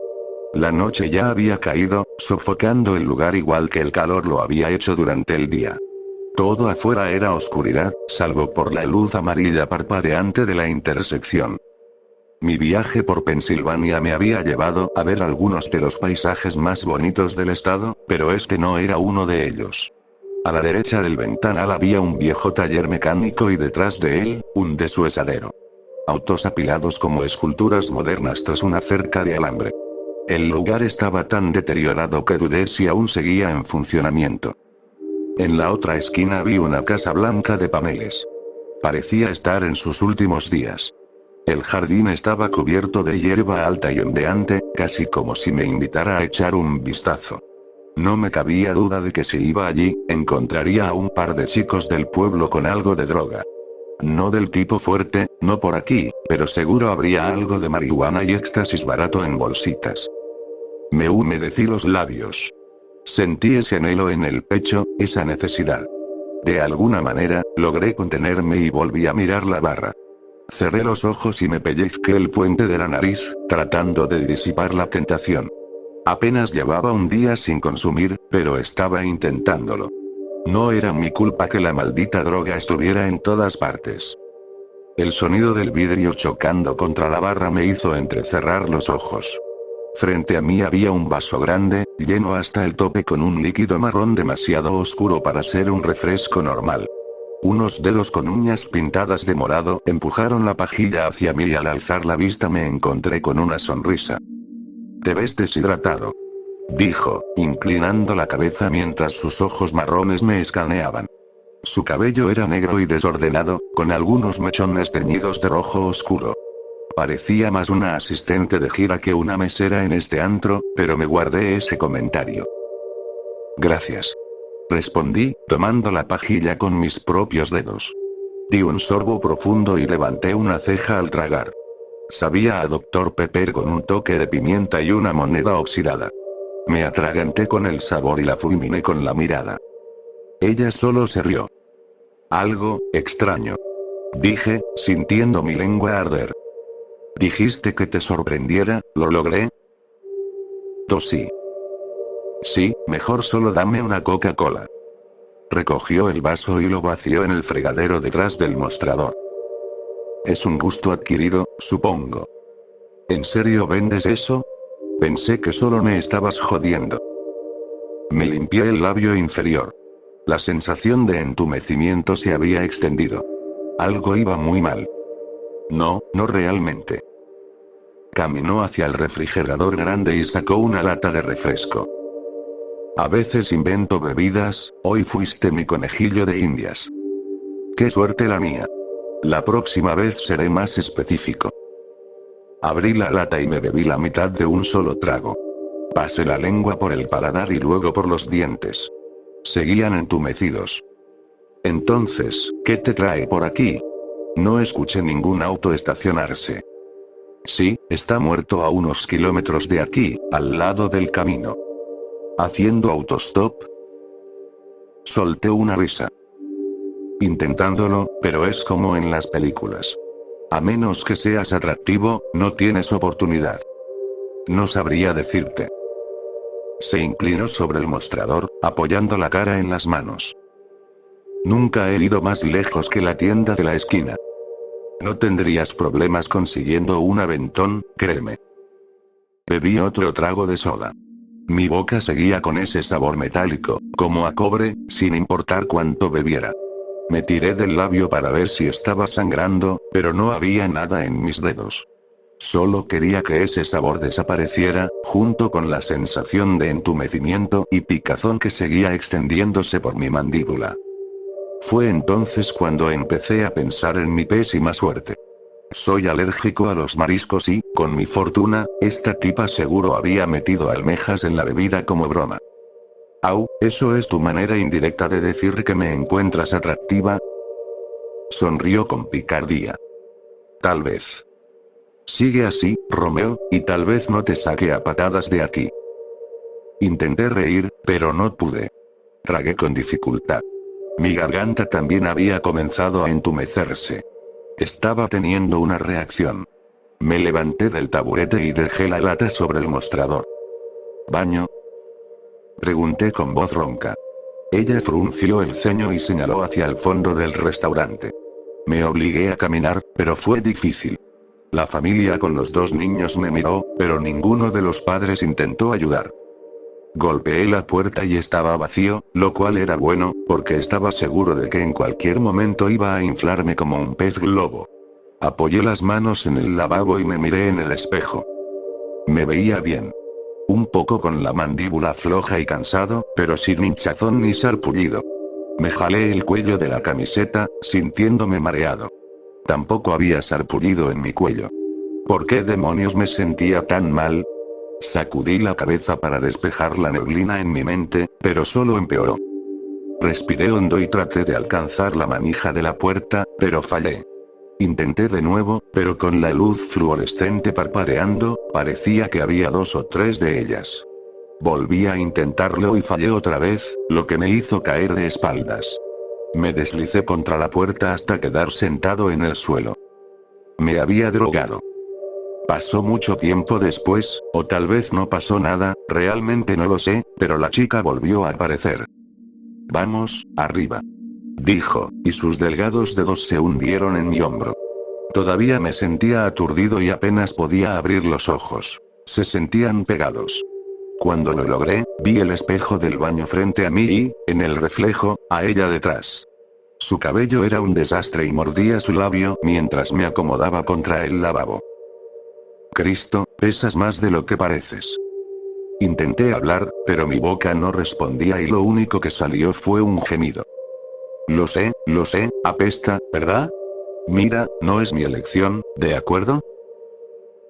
La noche ya había caído, sofocando el lugar igual que el calor lo había hecho durante el día. Todo afuera era oscuridad, salvo por la luz amarilla parpadeante de la intersección. Mi viaje por Pensilvania me había llevado a ver algunos de los paisajes más bonitos del estado, pero este no era uno de ellos. A la derecha del ventanal había un viejo taller mecánico y detrás de él, un deshuesadero. Autos apilados como esculturas modernas tras una cerca de alambre. El lugar estaba tan deteriorado que dudé si aún seguía en funcionamiento. En la otra esquina vi una casa blanca de paneles. Parecía estar en sus últimos días. El jardín estaba cubierto de hierba alta y ondeante, casi como si me invitara a echar un vistazo. No me cabía duda de que si iba allí, encontraría a un par de chicos del pueblo con algo de droga. No del tipo fuerte, no por aquí, pero seguro habría algo de marihuana y éxtasis barato en bolsitas. Me humedecí los labios. Sentí ese anhelo en el pecho, esa necesidad. De alguna manera, logré contenerme y volví a mirar la barra. Cerré los ojos y me pellizqué el puente de la nariz, tratando de disipar la tentación. Apenas llevaba un día sin consumir, pero estaba intentándolo. No era mi culpa que la maldita droga estuviera en todas partes. El sonido del vidrio chocando contra la barra me hizo entrecerrar los ojos. Frente a mí había un vaso grande, lleno hasta el tope con un líquido marrón demasiado oscuro para ser un refresco normal. Unos dedos con uñas pintadas de morado empujaron la pajilla hacia mí y al alzar la vista me encontré con una sonrisa. «Te ves deshidratado», dijo, inclinando la cabeza mientras sus ojos marrones me escaneaban. Su cabello era negro y desordenado, con algunos mechones teñidos de rojo oscuro. Parecía más una asistente de gira que una mesera en este antro, pero me guardé ese comentario. «Gracias», respondí, tomando la pajilla con mis propios dedos. Di un sorbo profundo y levanté una ceja al tragar. Sabía a Dr. Pepper con un toque de pimienta y una moneda oxidada. Me atraganté con el sabor y la fulminé con la mirada. Ella solo se rió. «Algo extraño», dije, sintiendo mi lengua arder. «Dijiste que te sorprendiera, ¿lo logré?» Tosí. «Sí, mejor solo dame una Coca-Cola». Recogió el vaso y lo vació en el fregadero detrás del mostrador. «Es un gusto adquirido, supongo». «¿En serio vendes eso?» Pensé que solo me estabas jodiendo. Me limpié el labio inferior. La sensación de entumecimiento se había extendido. Algo iba muy mal. No, no realmente. Caminó hacia el refrigerador grande y sacó una lata de refresco. «A veces invento bebidas, hoy fuiste mi conejillo de indias». «Qué suerte la mía. La próxima vez seré más específico». Abrí la lata y me bebí la mitad de un solo trago. Pasé la lengua por el paladar y luego por los dientes. Seguían entumecidos. «Entonces, ¿qué te trae por aquí?» No escuché ningún auto estacionarse. «Sí, está muerto a unos kilómetros de aquí, al lado del camino». «¿Haciendo autostop?» Solté una risa. «Intentándolo, pero es como en las películas. A menos que seas atractivo, no tienes oportunidad». «No sabría decirte». Se inclinó sobre el mostrador, apoyando la cara en las manos. «Nunca he ido más lejos que la tienda de la esquina. No tendrías problemas consiguiendo un aventón, créeme». Bebí otro trago de soda. Mi boca seguía con ese sabor metálico, como a cobre, sin importar cuánto bebiera. Me tiré del labio para ver si estaba sangrando, pero no había nada en mis dedos. Solo quería que ese sabor desapareciera, junto con la sensación de entumecimiento y picazón que seguía extendiéndose por mi mandíbula. Fue entonces cuando empecé a pensar en mi pésima suerte. Soy alérgico a los mariscos y, con mi fortuna, esta tipa seguro había metido almejas en la bebida como broma. «Au, ¿eso es tu manera indirecta de decir que me encuentras atractiva?» Sonrió con picardía. «Tal vez. Sigue así, Romeo, y tal vez no te saque a patadas de aquí». Intenté reír, pero no pude. Tragué con dificultad. Mi garganta también había comenzado a entumecerse. Estaba teniendo una reacción. Me levanté del taburete y dejé la lata sobre el mostrador. «¿Baño?», pregunté con voz ronca. Ella frunció el ceño y señaló hacia el fondo del restaurante. Me obligué a caminar, pero fue difícil. La familia con los dos niños me miró, pero ninguno de los padres intentó ayudar. Golpeé la puerta y estaba vacío, lo cual era bueno, porque estaba seguro de que en cualquier momento iba a inflarme como un pez globo. Apoyé las manos en el lavabo y me miré en el espejo. Me veía bien. Un poco con la mandíbula floja y cansado, pero sin hinchazón ni sarpullido. Me jalé el cuello de la camiseta, sintiéndome mareado. Tampoco había sarpullido en mi cuello. ¿Por qué demonios me sentía tan mal? Sacudí la cabeza para despejar la neblina en mi mente, pero solo empeoró. Respiré hondo y traté de alcanzar la manija de la puerta, pero fallé. Intenté de nuevo, pero con la luz fluorescente parpadeando, parecía que había 2 o 3 de ellas. Volví a intentarlo y fallé otra vez, lo que me hizo caer de espaldas. Me deslicé contra la puerta hasta quedar sentado en el suelo. Me había drogado. Pasó mucho tiempo después, o tal vez no pasó nada, realmente no lo sé, pero la chica volvió a aparecer. Vamos, arriba. Dijo, y sus delgados dedos se hundieron en mi hombro. Todavía me sentía aturdido y apenas podía abrir los ojos. Se sentían pegados. Cuando lo logré, vi el espejo del baño frente a mí y, en el reflejo, a ella detrás. Su cabello era un desastre y mordía su labio mientras me acomodaba contra el lavabo. Cristo, pesas más de lo que pareces. Intenté hablar, pero mi boca no respondía y lo único que salió fue un gemido. Lo sé, apesta, ¿verdad? Mira, no es mi elección, ¿de acuerdo?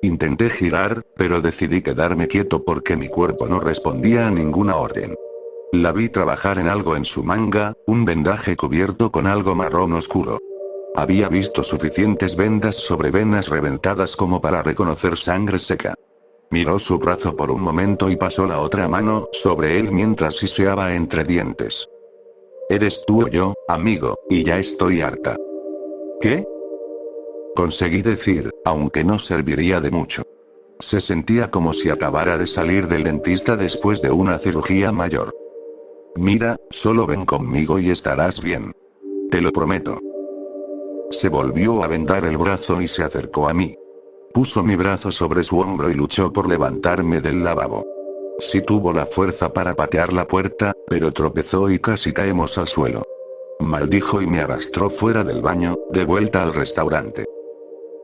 Intenté girar, pero decidí quedarme quieto porque mi cuerpo no respondía a ninguna orden. La vi trabajar en algo en su manga, un vendaje cubierto con algo marrón oscuro. Había visto suficientes vendas sobre venas reventadas como para reconocer sangre seca. Miró su brazo por un momento y pasó la otra mano sobre él mientras siseaba entre dientes. Eres tú o yo, amigo, y ya estoy harta. ¿Qué? Conseguí decir, aunque no serviría de mucho. Se sentía como si acabara de salir del dentista después de una cirugía mayor. Mira, solo ven conmigo y estarás bien. Te lo prometo. Se volvió a vendar el brazo y se acercó a mí. Puso mi brazo sobre su hombro y luchó por levantarme del lavabo. Sí tuvo la fuerza para patear la puerta, pero tropezó y casi caemos al suelo. Maldijo y me arrastró fuera del baño, de vuelta al restaurante.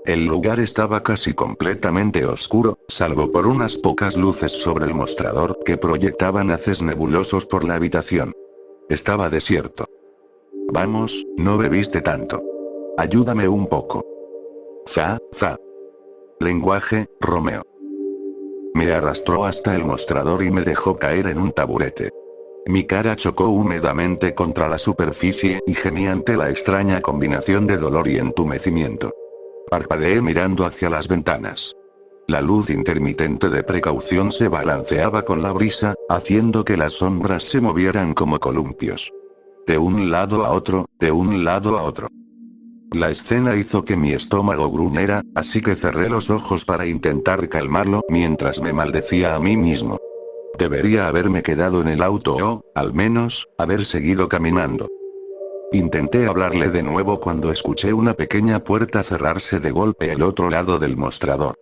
El lugar estaba casi completamente oscuro, salvo por unas pocas luces sobre el mostrador que proyectaban haces nebulosos por la habitación. Estaba desierto. Vamos, no bebiste tanto. Ayúdame un poco. Za. Lenguaje, Romeo. Me arrastró hasta el mostrador y me dejó caer en un taburete. Mi cara chocó húmedamente contra la superficie y gemí ante la extraña combinación de dolor y entumecimiento. Parpadeé mirando hacia las ventanas. La luz intermitente de precaución se balanceaba con la brisa, haciendo que las sombras se movieran como columpios. De un lado a otro, de un lado a otro. La escena hizo que mi estómago gruñera, así que cerré los ojos para intentar calmarlo mientras me maldecía a mí mismo. Debería haberme quedado en el auto o, al menos, haber seguido caminando. Intenté hablarle de nuevo cuando escuché una pequeña puerta cerrarse de golpe al otro lado del mostrador.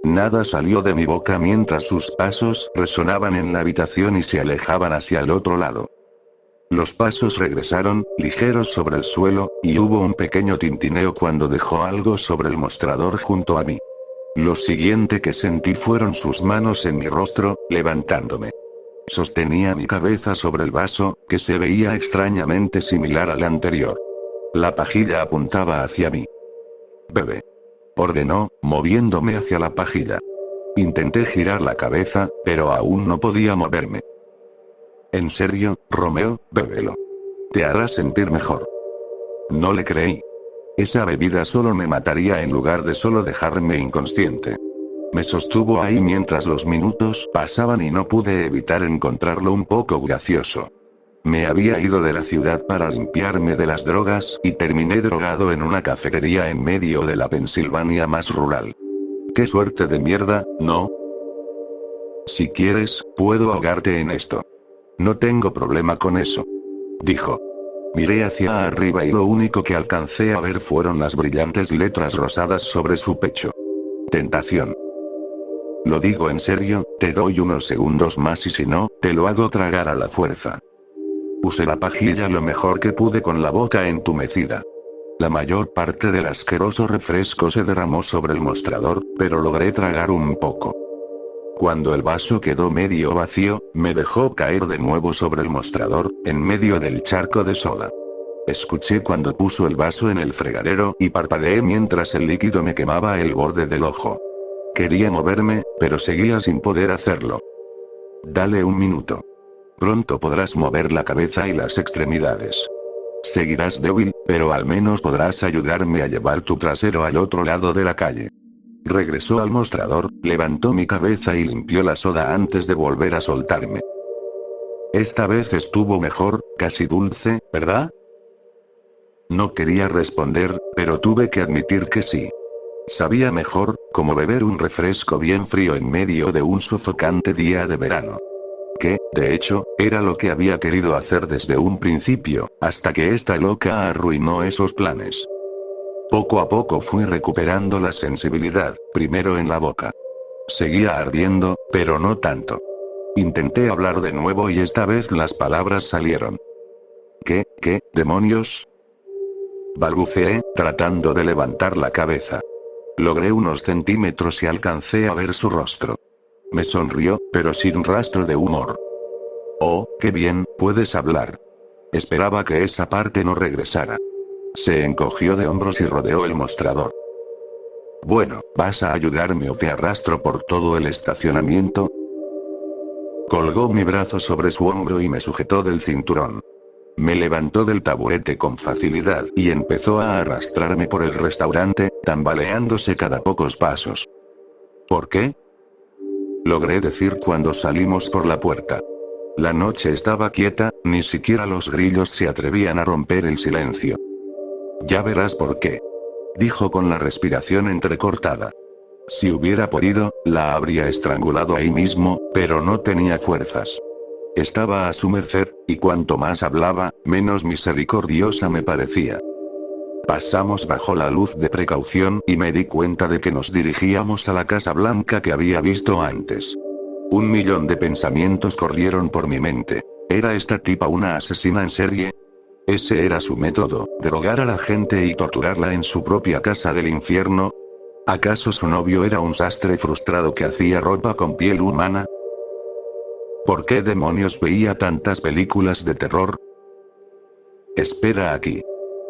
Nada salió de mi boca mientras sus pasos resonaban en la habitación y se alejaban hacia el otro lado. Los pasos regresaron, ligeros sobre el suelo, y hubo un pequeño tintineo cuando dejó algo sobre el mostrador junto a mí. Lo siguiente que sentí fueron sus manos en mi rostro, levantándome. Sostenía mi cabeza sobre el vaso, que se veía extrañamente similar al anterior. La pajilla apuntaba hacia mí. Bebe. Ordenó, moviéndome hacia la pajilla. Intenté girar la cabeza, pero aún no podía moverme. En serio, Romeo, bébelo. Te hará sentir mejor. No le creí. Esa bebida solo me mataría en lugar de solo dejarme inconsciente. Me sostuvo ahí mientras los minutos pasaban y no pude evitar encontrarlo un poco gracioso. Me había ido de la ciudad para limpiarme de las drogas y terminé drogado en una cafetería en medio de la Pensilvania más rural. ¡Qué suerte de mierda, ¿no? Si quieres, puedo ahogarte en esto. No tengo problema con eso. Dijo. Miré hacia arriba y lo único que alcancé a ver fueron las brillantes letras rosadas sobre su pecho. Tentación. Lo digo en serio, te doy unos segundos más y si no, te lo hago tragar a la fuerza. Usé la pajilla lo mejor que pude con la boca entumecida. La mayor parte del asqueroso refresco se derramó sobre el mostrador, pero logré tragar un poco. Cuando el vaso quedó medio vacío, me dejó caer de nuevo sobre el mostrador, en medio del charco de soda. Escuché cuando puso el vaso en el fregadero y parpadeé mientras el líquido me quemaba el borde del ojo. Quería moverme, pero seguía sin poder hacerlo. Dale un minuto. Pronto podrás mover la cabeza y las extremidades. Seguirás débil, pero al menos podrás ayudarme a llevar tu trasero al otro lado de la calle. Regresó al mostrador, levantó mi cabeza y limpió la soda antes de volver a soltarme. Esta vez estuvo mejor, casi dulce, ¿verdad? No quería responder, pero tuve que admitir que sí. Sabía mejor, como beber un refresco bien frío en medio de un sofocante día de verano. Que, de hecho, era lo que había querido hacer desde un principio, hasta que esta loca arruinó esos planes. Poco a poco fui recuperando la sensibilidad, primero en la boca. Seguía ardiendo, pero no tanto. Intenté hablar de nuevo y esta vez las palabras salieron. ¿Qué demonios? Balbuceé, tratando de levantar la cabeza. Logré unos centímetros y alcancé a ver su rostro. Me sonrió, pero sin rastro de humor. Oh, qué bien, puedes hablar. Esperaba que esa parte no regresara. Se encogió de hombros y rodeó el mostrador. Bueno, ¿vas a ayudarme o te arrastro por todo el estacionamiento? Colgó mi brazo sobre su hombro y me sujetó del cinturón. Me levantó del taburete con facilidad y empezó a arrastrarme por el restaurante, tambaleándose cada pocos pasos. ¿Por qué? Logré decir cuando salimos por la puerta. La noche estaba quieta, ni siquiera los grillos se atrevían a romper el silencio. Ya verás por qué. Dijo con la respiración entrecortada. Si hubiera podido, la habría estrangulado ahí mismo, pero no tenía fuerzas. Estaba a su merced, y cuanto más hablaba, menos misericordiosa me parecía. Pasamos bajo la luz de precaución y me di cuenta de que nos dirigíamos a la Casa Blanca que había visto antes. 1.000.000 de pensamientos corrieron por mi mente. ¿Era esta tipa una asesina en serie? ¿Ese era su método, drogar a la gente y torturarla en su propia casa del infierno? ¿Acaso su novio era un sastre frustrado que hacía ropa con piel humana? ¿Por qué demonios veía tantas películas de terror? Espera aquí.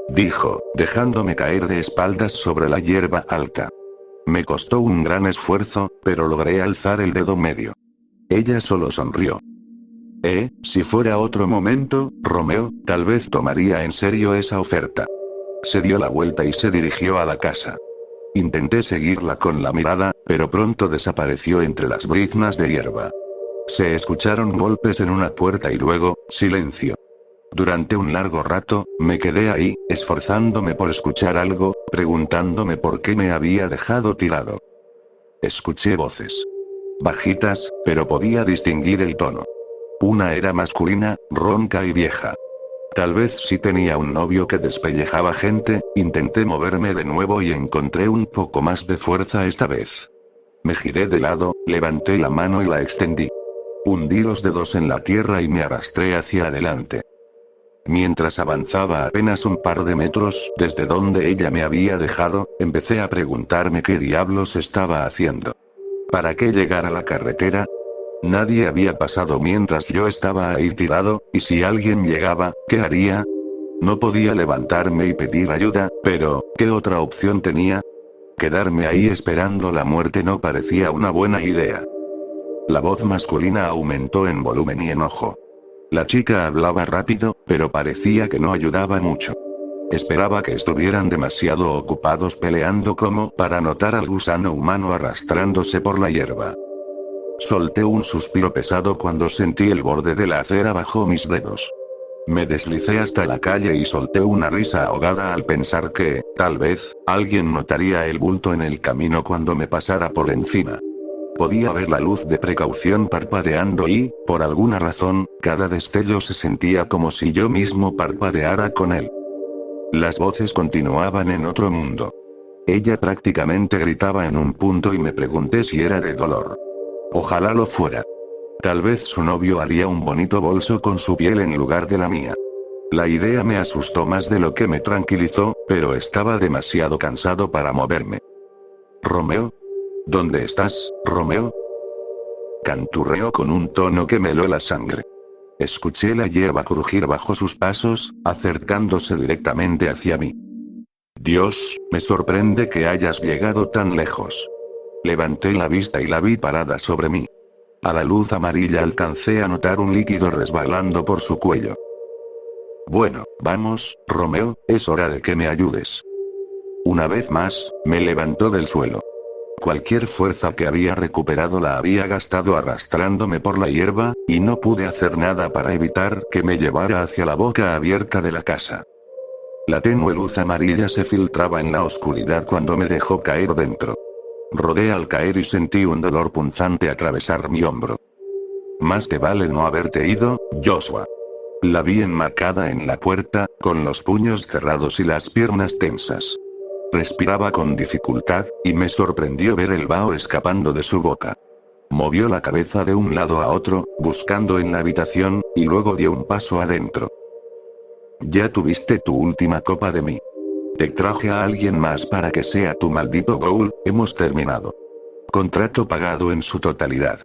Dijo, dejándome caer de espaldas sobre la hierba alta. Me costó un gran esfuerzo, pero logré alzar el dedo medio. Ella solo sonrió. Si fuera otro momento, Romeo, tal vez tomaría en serio esa oferta. Se dio la vuelta y se dirigió a la casa. Intenté seguirla con la mirada, pero pronto desapareció entre las briznas de hierba. Se escucharon golpes en una puerta y luego, silencio. Durante un largo rato, me quedé ahí, esforzándome por escuchar algo, preguntándome por qué me había dejado tirado. Escuché voces. Bajitas, pero podía distinguir el tono. Una era masculina, ronca y vieja. Tal vez sí tenía un novio que despellejaba gente. Intenté moverme de nuevo y encontré un poco más de fuerza esta vez. Me giré de lado, levanté la mano y la extendí. Hundí los dedos en la tierra y me arrastré hacia adelante. Mientras avanzaba apenas un par de metros desde donde ella me había dejado, empecé a preguntarme qué diablos estaba haciendo. ¿Para qué llegar a la carretera? Nadie había pasado mientras yo estaba ahí tirado, y si alguien llegaba, ¿qué haría? No podía levantarme y pedir ayuda, pero, ¿qué otra opción tenía? Quedarme ahí esperando la muerte no parecía una buena idea. La voz masculina aumentó en volumen y enojo. La chica hablaba rápido, pero parecía que no ayudaba mucho. Esperaba que estuvieran demasiado ocupados peleando como para notar al gusano humano arrastrándose por la hierba. Solté un suspiro pesado cuando sentí el borde de la acera bajo mis dedos. Me deslicé hasta la calle y solté una risa ahogada al pensar que, tal vez, alguien notaría el bulto en el camino cuando me pasara por encima. Podía ver la luz de precaución parpadeando y, por alguna razón, cada destello se sentía como si yo mismo parpadeara con él. Las voces continuaban en otro mundo. Ella prácticamente gritaba en un punto y me pregunté si era de dolor. Ojalá lo fuera. Tal vez su novio haría un bonito bolso con su piel en lugar de la mía. La idea me asustó más de lo que me tranquilizó, pero estaba demasiado cansado para moverme. ¿Romeo? ¿Dónde estás, Romeo? Canturreó con un tono que me heló la sangre. Escuché la hierba crujir bajo sus pasos, acercándose directamente hacia mí. Dios, me sorprende que hayas llegado tan lejos. Levanté la vista y la vi parada sobre mí. A la luz amarilla alcancé a notar un líquido resbalando por su cuello. Bueno, vamos, Romeo, es hora de que me ayudes. Una vez más, me levantó del suelo. Cualquier fuerza que había recuperado la había gastado arrastrándome por la hierba, y no pude hacer nada para evitar que me llevara hacia la boca abierta de la casa. La tenue luz amarilla se filtraba en la oscuridad cuando me dejó caer dentro. Rodé al caer y sentí un dolor punzante atravesar mi hombro. Más te vale no haberte ido, Joshua. La vi enmarcada en la puerta, con los puños cerrados y las piernas tensas. Respiraba con dificultad, y me sorprendió ver el vaho escapando de su boca. Movió la cabeza de un lado a otro, buscando en la habitación, y luego dio un paso adentro. Ya tuviste tu última copa de mí. Te traje a alguien más para que sea tu maldito ghoul, hemos terminado. Contrato pagado en su totalidad.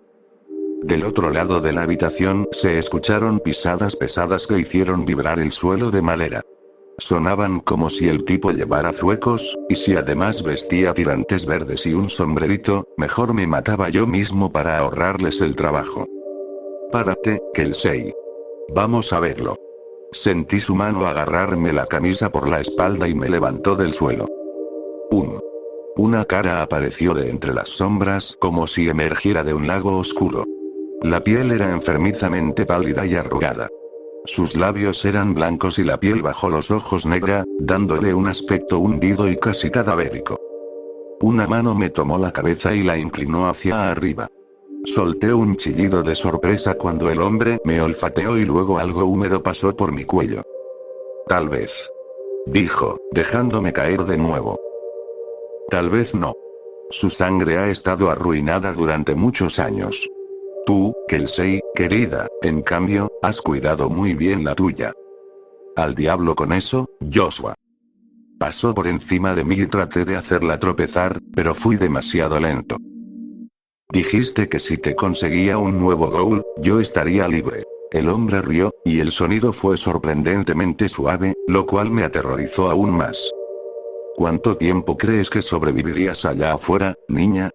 Del otro lado de la habitación se escucharon pisadas pesadas que hicieron vibrar el suelo de madera. Sonaban como si el tipo llevara zuecos, y si además vestía tirantes verdes y un sombrerito, mejor me mataba yo mismo para ahorrarles el trabajo. Párate, Kelsey. Vamos a verlo. Sentí su mano agarrarme la camisa por la espalda y me levantó del suelo. Una cara apareció de entre las sombras como si emergiera de un lago oscuro. La piel era enfermizamente pálida y arrugada. Sus labios eran blancos y la piel bajo los ojos negra, dándole un aspecto hundido y casi cadavérico. Una mano me tomó la cabeza y la inclinó hacia arriba. Solté un chillido de sorpresa cuando el hombre me olfateó y luego algo húmedo pasó por mi cuello. Tal vez. Dijo, dejándome caer de nuevo. Tal vez no. Su sangre ha estado arruinada durante muchos años. Tú, Kelsey, querida, en cambio, has cuidado muy bien la tuya. Al diablo con eso, Joshua. Pasó por encima de mí y traté de hacerla tropezar, pero fui demasiado lento. Dijiste que si te conseguía un nuevo ghoul, yo estaría libre. El hombre rió, y el sonido fue sorprendentemente suave, lo cual me aterrorizó aún más. ¿Cuánto tiempo crees que sobrevivirías allá afuera, niña?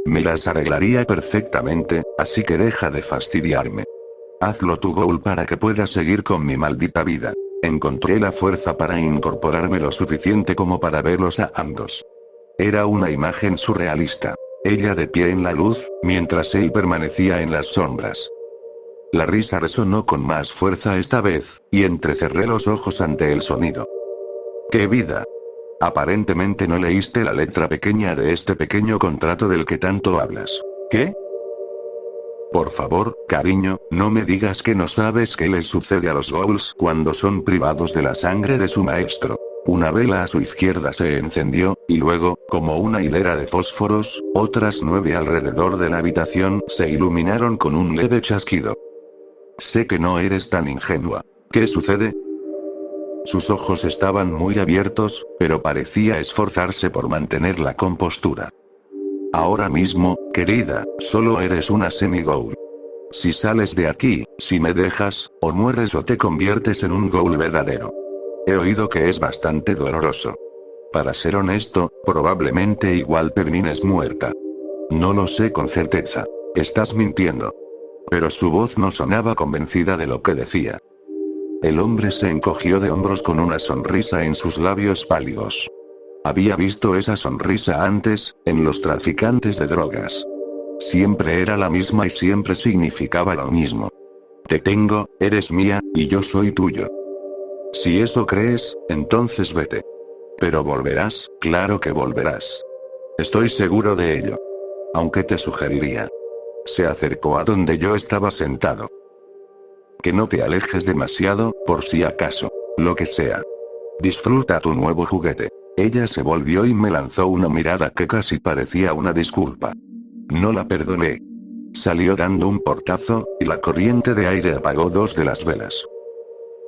Me las arreglaría perfectamente, así que deja de fastidiarme. Hazlo tu ghoul para que pueda seguir con mi maldita vida. Encontré la fuerza para incorporarme lo suficiente como para verlos a ambos. Era una imagen surrealista. Ella de pie en la luz, mientras él permanecía en las sombras. La risa resonó con más fuerza esta vez, y entrecerré los ojos ante el sonido. ¡Qué vida! Aparentemente no leíste la letra pequeña de este pequeño contrato del que tanto hablas. ¿Qué? Por favor, cariño, no me digas que no sabes qué les sucede a los ghouls cuando son privados de la sangre de su maestro. Una vela a su izquierda se encendió, y luego, como una hilera de fósforos, otras 9 alrededor de la habitación se iluminaron con un leve chasquido. Sé que no eres tan ingenua. ¿Qué sucede? Sus ojos estaban muy abiertos, pero parecía esforzarse por mantener la compostura. Ahora mismo, querida, solo eres una semi-ghoul. Si sales de aquí, si me dejas, o mueres o te conviertes en un ghoul verdadero. He oído que es bastante doloroso. Para ser honesto, probablemente igual termines muerta. No lo sé con certeza. Estás mintiendo. Pero su voz no sonaba convencida de lo que decía. El hombre se encogió de hombros con una sonrisa en sus labios pálidos. Había visto esa sonrisa antes, en los traficantes de drogas. Siempre era la misma y siempre significaba lo mismo. Te tengo, eres mía, y yo soy tuyo. Si eso crees, entonces vete. Pero volverás, claro que volverás. Estoy seguro de ello. Aunque te sugeriría. Se acercó a donde yo estaba sentado. Que no te alejes demasiado, por si acaso. Lo que sea. Disfruta tu nuevo juguete. Ella se volvió y me lanzó una mirada que casi parecía una disculpa. No la perdoné. Salió dando un portazo, y la corriente de aire apagó 2 de las velas.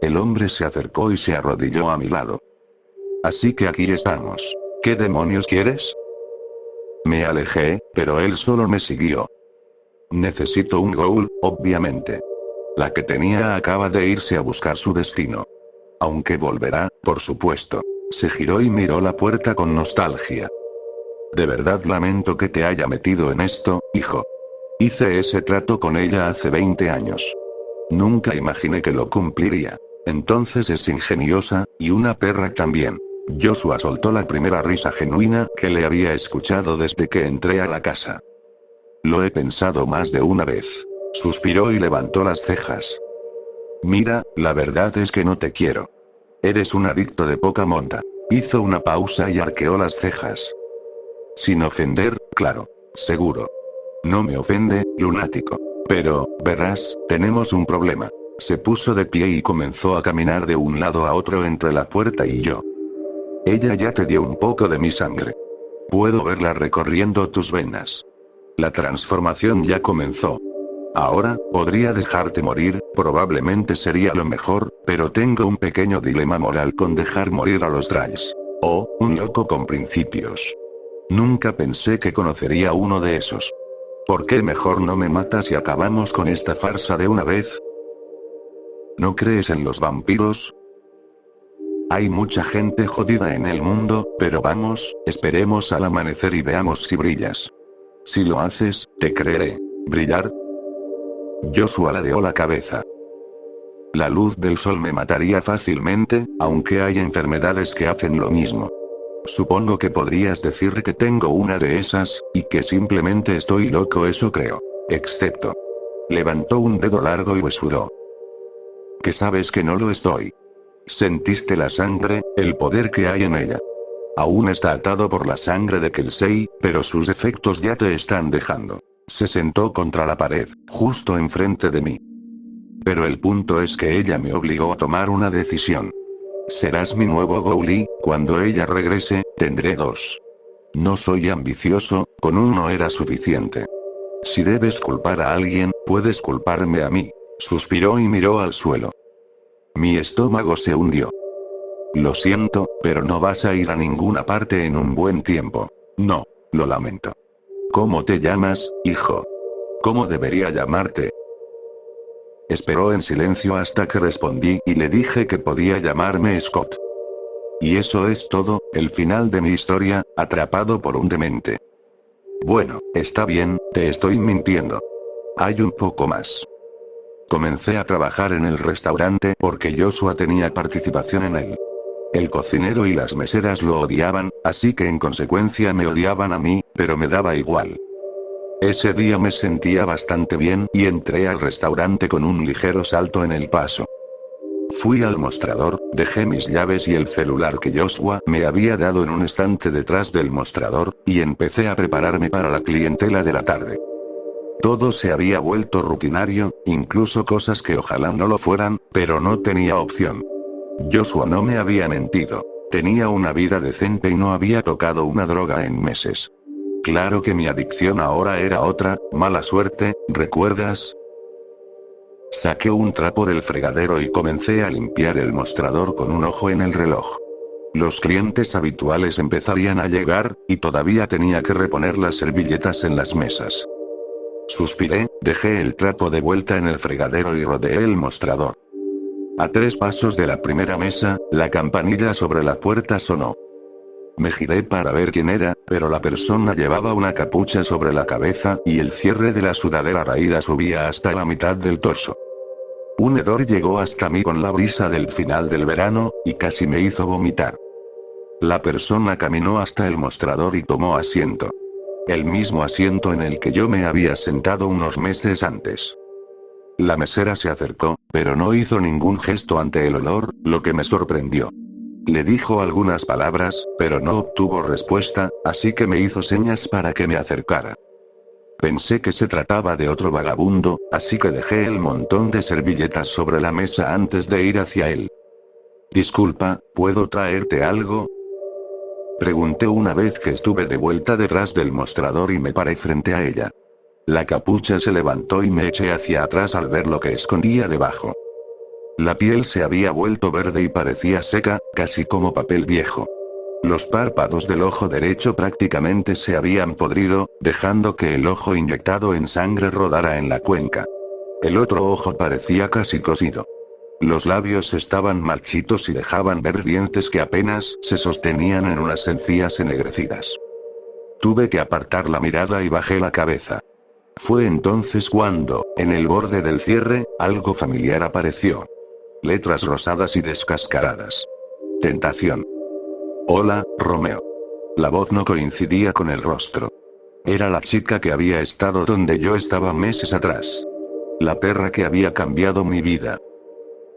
El hombre se acercó y se arrodilló a mi lado. Así que aquí estamos. ¿Qué demonios quieres? Me alejé, pero él solo me siguió. Necesito un ghoul, obviamente. La que tenía acaba de irse a buscar su destino. Aunque volverá, por supuesto. Se giró y miró la puerta con nostalgia. De verdad lamento que te haya metido en esto, hijo. Hice ese trato con ella hace 20 años. Nunca imaginé que lo cumpliría. Entonces es ingeniosa, y una perra también. Joshua soltó la primera risa genuina que le había escuchado desde que entré a la casa. Lo he pensado más de una vez. Suspiró y levantó las cejas. Mira, la verdad es que no te quiero. Eres un adicto de poca monta. Hizo una pausa y arqueó las cejas. Sin ofender, claro. Seguro. No me ofende, lunático. Pero, verás, tenemos un problema. Se puso de pie y comenzó a caminar de un lado a otro entre la puerta y yo. Ella ya te dio un poco de mi sangre. Puedo verla recorriendo tus venas. La transformación ya comenzó. Ahora, podría dejarte morir, probablemente sería lo mejor, pero tengo un pequeño dilema moral con dejar morir a los Drays. O, un loco con principios. Nunca pensé que conocería uno de esos. ¿Por qué mejor no me matas y acabamos con esta farsa de una vez? ¿No crees en los vampiros? Hay mucha gente jodida en el mundo, pero vamos, esperemos al amanecer y veamos si brillas. Si lo haces, te creeré. ¿Brillar? Joshua ladeó la cabeza. La luz del sol me mataría fácilmente, aunque hay enfermedades que hacen lo mismo. Supongo que podrías decir que tengo una de esas, y que simplemente estoy loco, eso creo. Excepto. Levantó un dedo largo y huesudo. Que sabes que no lo estoy. Sentiste la sangre, el poder que hay en ella. Aún está atado por la sangre de Kelsey, pero sus efectos ya te están dejando. Se sentó contra la pared, justo enfrente de mí. Pero el punto es que ella me obligó a tomar una decisión. Serás mi nuevo goalie, cuando ella regrese, tendré 2. No soy ambicioso, con uno era suficiente. Si debes culpar a alguien, puedes culparme a mí. Suspiró y miró al suelo. Mi estómago se hundió. Lo siento, pero no vas a ir a ninguna parte en un buen tiempo. No, lo lamento. ¿Cómo te llamas, hijo? ¿Cómo debería llamarte? Esperó en silencio hasta que respondí y le dije que podía llamarme Scott. Y eso es todo, el final de mi historia, atrapado por un demente. Bueno, está bien, te estoy mintiendo. Hay un poco más. Comencé a trabajar en el restaurante porque Joshua tenía participación en él. El cocinero y las meseras lo odiaban, así que en consecuencia me odiaban a mí, pero me daba igual. Ese día me sentía bastante bien y entré al restaurante con un ligero salto en el paso. Fui al mostrador, dejé mis llaves y el celular que Joshua me había dado en un estante detrás del mostrador, y empecé a prepararme para la clientela de la tarde. Todo se había vuelto rutinario, incluso cosas que ojalá no lo fueran, pero no tenía opción. Joshua no me había mentido. Tenía una vida decente y no había tocado una droga en meses. Claro que mi adicción ahora era otra, mala suerte, ¿recuerdas? Saqué un trapo del fregadero y comencé a limpiar el mostrador con un ojo en el reloj. Los clientes habituales empezarían a llegar, y todavía tenía que reponer las servilletas en las mesas. Suspiré, dejé el trapo de vuelta en el fregadero y rodeé el mostrador. A 3 pasos de la primera mesa, la campanilla sobre la puerta sonó. Me giré para ver quién era, pero la persona llevaba una capucha sobre la cabeza y el cierre de la sudadera raída subía hasta la mitad del torso. Un hedor llegó hasta mí con la brisa del final del verano, y casi me hizo vomitar. La persona caminó hasta el mostrador y tomó asiento. El mismo asiento en el que yo me había sentado unos meses antes. La mesera se acercó, pero no hizo ningún gesto ante el olor, lo que me sorprendió. Le dijo algunas palabras, pero no obtuvo respuesta, así que me hizo señas para que me acercara. Pensé que se trataba de otro vagabundo, así que dejé el montón de servilletas sobre la mesa antes de ir hacia él. Disculpa, ¿puedo traerte algo? Pregunté una vez que estuve de vuelta detrás del mostrador y me paré frente a ella. La capucha se levantó y me eché hacia atrás al ver lo que escondía debajo. La piel se había vuelto verde y parecía seca, casi como papel viejo. Los párpados del ojo derecho prácticamente se habían podrido, dejando que el ojo inyectado en sangre rodara en la cuenca. El otro ojo parecía casi cosido. Los labios estaban marchitos y dejaban ver dientes que apenas se sostenían en unas encías ennegrecidas. Tuve que apartar la mirada y bajé la cabeza. Fue entonces cuando, en el borde del cierre, algo familiar apareció. Letras rosadas y descascaradas. Tentación. Hola, Romeo. La voz no coincidía con el rostro. Era la chica que había estado donde yo estaba meses atrás. La perra que había cambiado mi vida.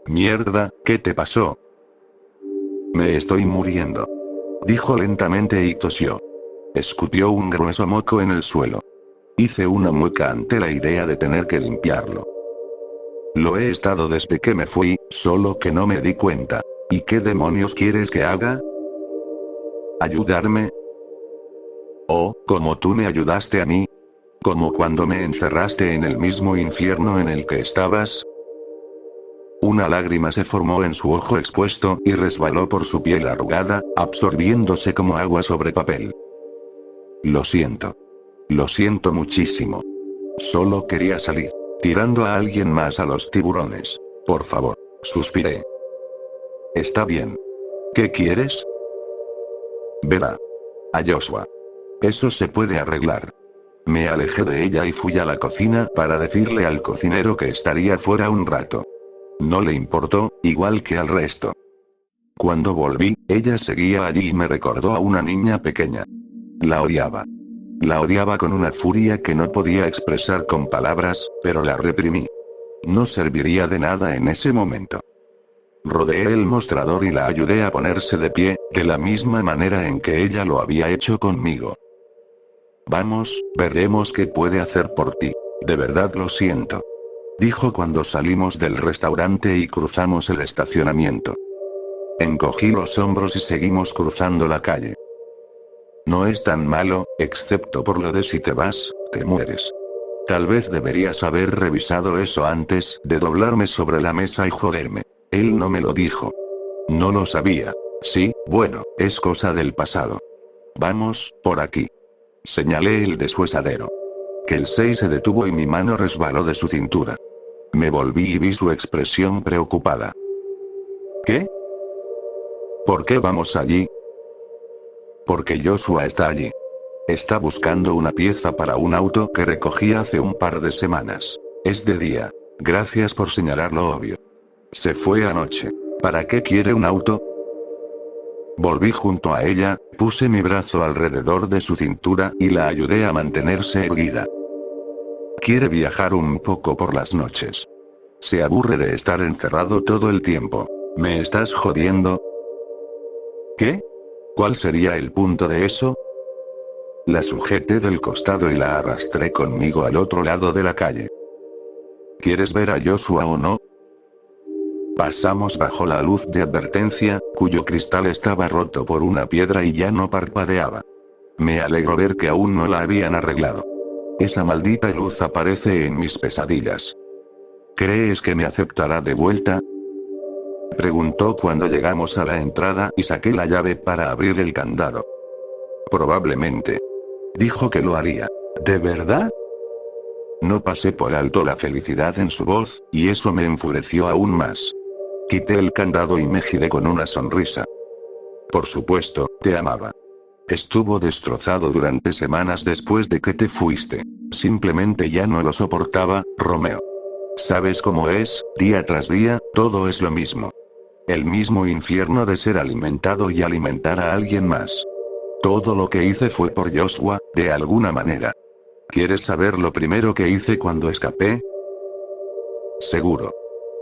Mierda, ¿qué te pasó? Me estoy muriendo. Dijo lentamente y tosió. Escupió un grueso moco en el suelo. Hice una mueca ante la idea de tener que limpiarlo. Lo he estado desde que me fui, solo que no me di cuenta. ¿Y qué demonios quieres que haga? ¿Ayudarme? ¿O, como tú me ayudaste a mí? ¿Como cuando me encerraste en el mismo infierno en el que estabas? Una lágrima se formó en su ojo expuesto y resbaló por su piel arrugada, absorbiéndose como agua sobre papel. Lo siento. Lo siento muchísimo. Solo quería salir. Tirando a alguien más a los tiburones. Por favor, suspiré. Está bien. ¿Qué quieres? Vera. A Joshua. Eso se puede arreglar. Me alejé de ella y fui a la cocina para decirle al cocinero que estaría fuera un rato. No le importó, igual que al resto. Cuando volví, ella seguía allí y me recordó a una niña pequeña. La odiaba. La odiaba con una furia que no podía expresar con palabras, pero la reprimí. No serviría de nada en ese momento. Rodeé el mostrador y la ayudé a ponerse de pie, de la misma manera en que ella lo había hecho conmigo. Vamos, veremos qué puede hacer por ti. De verdad lo siento. Dijo cuando salimos del restaurante y cruzamos el estacionamiento. Encogí los hombros y seguimos cruzando la calle. No es tan malo, excepto por lo de si te vas, te mueres. Tal vez deberías haber revisado eso antes de doblarme sobre la mesa y joderme. Él no me lo dijo. No lo sabía. Sí, bueno, es cosa del pasado. Vamos, por aquí. Señalé el deshuesadero. Que el 6 se detuvo y mi mano resbaló de su cintura. Me volví y vi su expresión preocupada. ¿Qué? ¿Por qué vamos allí? Porque Joshua está allí. Está buscando una pieza para un auto que recogí hace un par de semanas. Es de día. Gracias por señalar lo obvio. Se fue anoche. ¿Para qué quiere un auto? Volví junto a ella, puse mi brazo alrededor de su cintura y la ayudé a mantenerse erguida. Quiere viajar un poco por las noches. Se aburre de estar encerrado todo el tiempo. ¿Me estás jodiendo? ¿Qué? ¿Cuál sería el punto de eso? La sujeté del costado y la arrastré conmigo al otro lado de la calle. ¿Quieres ver a Joshua o no? Pasamos bajo la luz de advertencia, cuyo cristal estaba roto por una piedra y ya no parpadeaba. Me alegró ver que aún no la habían arreglado. Esa maldita luz aparece en mis pesadillas. ¿Crees que me aceptará de vuelta? Preguntó cuando llegamos a la entrada y saqué la llave para abrir el candado. Probablemente. Dijo que lo haría. ¿De verdad? No pasé por alto la felicidad en su voz, y eso me enfureció aún más. Quité el candado y me giré con una sonrisa. Por supuesto, te amaba. Estuvo destrozado durante semanas después de que te fuiste. Simplemente ya no lo soportaba, Romeo. ¿Sabes cómo es? Día tras día, todo es lo mismo. El mismo infierno de ser alimentado y alimentar a alguien más. Todo lo que hice fue por Joshua, de alguna manera. ¿Quieres saber lo primero que hice cuando escapé? Seguro.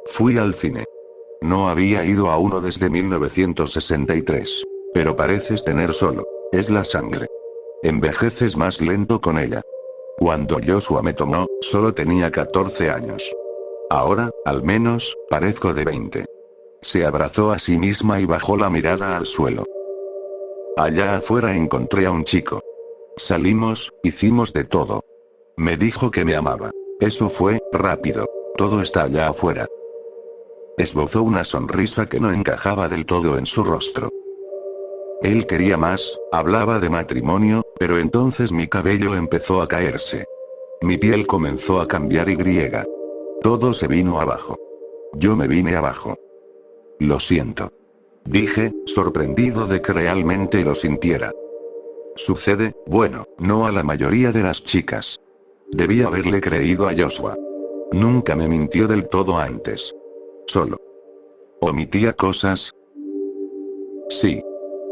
Fui al cine. No había ido a uno desde 1963. Pero pareces tener solo. Es la sangre. Envejeces más lento con ella. Cuando Joshua me tomó, solo tenía 14 años. Ahora, al menos, parezco de 20. Se abrazó a sí misma y bajó la mirada al suelo. Allá afuera encontré a un chico. Salimos, hicimos de todo. Me dijo que me amaba. Eso fue, rápido. Todo está allá afuera. Esbozó una sonrisa que no encajaba del todo en su rostro. Él quería más, hablaba de matrimonio, pero entonces mi cabello empezó a caerse. Mi piel comenzó a cambiar y griega. Todo se vino abajo. Yo me vine abajo. Lo siento. Dije, sorprendido de que realmente lo sintiera. Sucede, bueno, no a la mayoría de las chicas. Debía haberle creído a Joshua. Nunca me mintió del todo antes. Solo omitía cosas. Sí,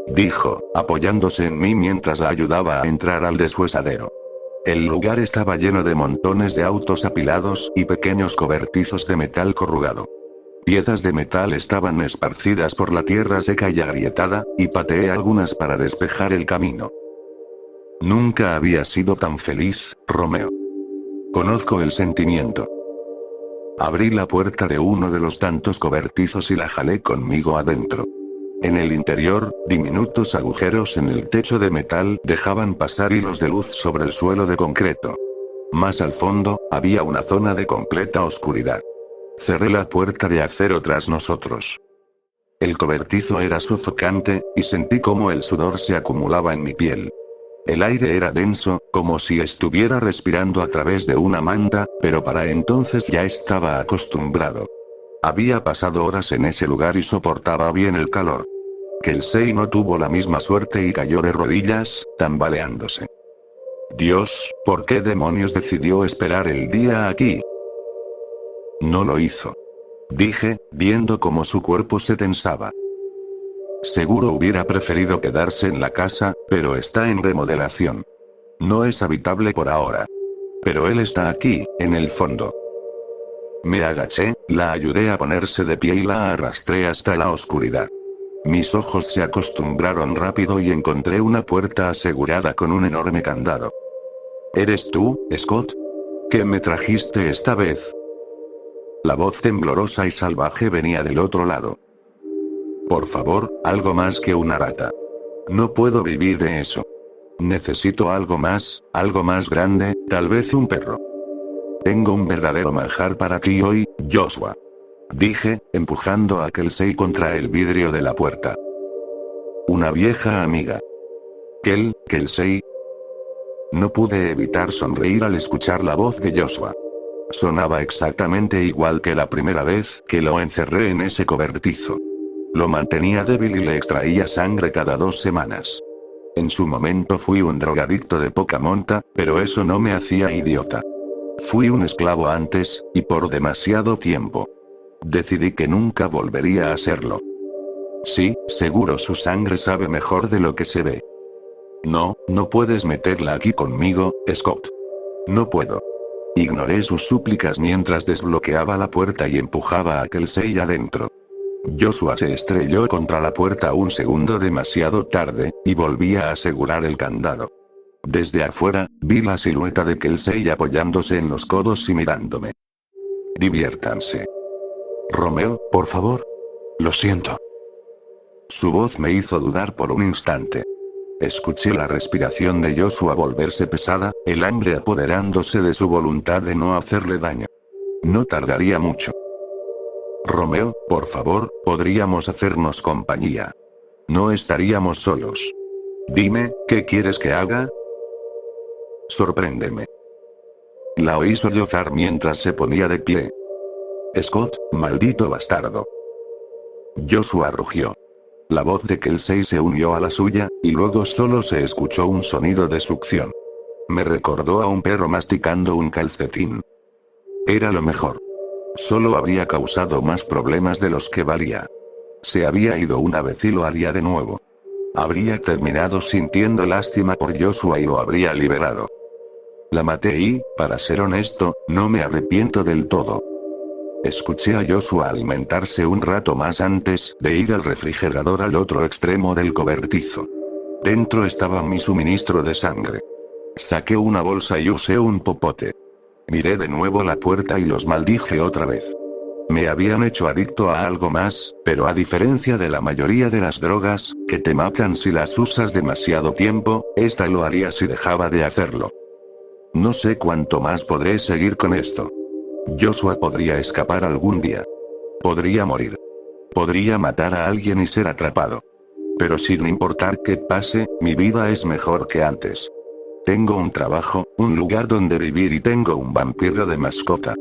dijo, apoyándose en mí mientras la ayudaba a entrar al deshuesadero. El lugar estaba lleno de montones de autos apilados y pequeños cobertizos de metal corrugado. Piezas de metal estaban esparcidas por la tierra seca y agrietada, y pateé algunas para despejar el camino. Nunca había sido tan feliz, Romeo. Conozco el sentimiento. Abrí la puerta de uno de los tantos cobertizos y la jalé conmigo adentro. En el interior, diminutos agujeros en el techo de metal dejaban pasar hilos de luz sobre el suelo de concreto. Más al fondo, había una zona de completa oscuridad. Cerré la puerta de acero tras nosotros. El cobertizo era sofocante, y sentí cómo el sudor se acumulaba en mi piel. El aire era denso, como si estuviera respirando a través de una manta, pero para entonces ya estaba acostumbrado. Había pasado horas en ese lugar y soportaba bien el calor. Kelsey no tuvo la misma suerte y cayó de rodillas, tambaleándose. Dios, ¿por qué demonios decidió esperar el día aquí? No lo hizo. Dije, viendo cómo su cuerpo se tensaba. Seguro hubiera preferido quedarse en la casa, pero está en remodelación. No es habitable por ahora. Pero él está aquí, en el fondo. Me agaché, la ayudé a ponerse de pie y la arrastré hasta la oscuridad. Mis ojos se acostumbraron rápido y encontré una puerta asegurada con un enorme candado. ¿Eres tú, Scott? ¿Qué me trajiste esta vez? La voz temblorosa y salvaje venía del otro lado. Por favor, algo más que una rata. No puedo vivir de eso. Necesito algo más grande, tal vez un perro. Tengo un verdadero manjar para ti hoy, Joshua. Dije, empujando a Kelsey contra el vidrio de la puerta. Una vieja amiga. Kelsey. No pude evitar sonreír al escuchar la voz de Joshua. Sonaba exactamente igual que la primera vez que lo encerré en ese cobertizo. Lo mantenía débil y le extraía sangre cada 2 semanas. En su momento fui un drogadicto de poca monta, pero eso no me hacía idiota. Fui un esclavo antes, y por demasiado tiempo. Decidí que nunca volvería a serlo. Sí, seguro su sangre sabe mejor de lo que se ve. No puedes meterla aquí conmigo, Scott. No puedo. Ignoré sus súplicas mientras desbloqueaba la puerta y empujaba a Kelsey adentro. Joshua se estrelló contra la puerta un segundo demasiado tarde, y volví a asegurar el candado. Desde afuera, vi la silueta de Kelsey apoyándose en los codos y mirándome. Diviértanse. Romeo, por favor. Lo siento. Su voz me hizo dudar por un instante. Escuché la respiración de Joshua volverse pesada, el hambre apoderándose de su voluntad de no hacerle daño. No tardaría mucho. Romeo, por favor, podríamos hacernos compañía. No estaríamos solos. Dime, ¿qué quieres que haga? Sorpréndeme. La oí sollozar mientras se ponía de pie. Scott, maldito bastardo. Joshua rugió. La voz de Kelsey se unió a la suya, y luego solo se escuchó un sonido de succión. Me recordó a un perro masticando un calcetín. Era lo mejor. Solo habría causado más problemas de los que valía. Se había ido una vez y lo haría de nuevo. Habría terminado sintiendo lástima por Joshua y lo habría liberado. La maté y, para ser honesto, no me arrepiento del todo. Escuché a Joshua alimentarse un rato más antes de ir al refrigerador al otro extremo del cobertizo. Dentro estaba mi suministro de sangre. Saqué una bolsa y usé un popote. Miré de nuevo la puerta y los maldije otra vez. Me habían hecho adicto a algo más, pero a diferencia de la mayoría de las drogas, que te matan si las usas demasiado tiempo, esta lo haría si dejaba de hacerlo. No sé cuánto más podré seguir con esto. Joshua podría escapar algún día. Podría morir. Podría matar a alguien y ser atrapado. Pero sin importar qué pase, mi vida es mejor que antes. Tengo un trabajo, un lugar donde vivir y tengo un vampiro de mascota.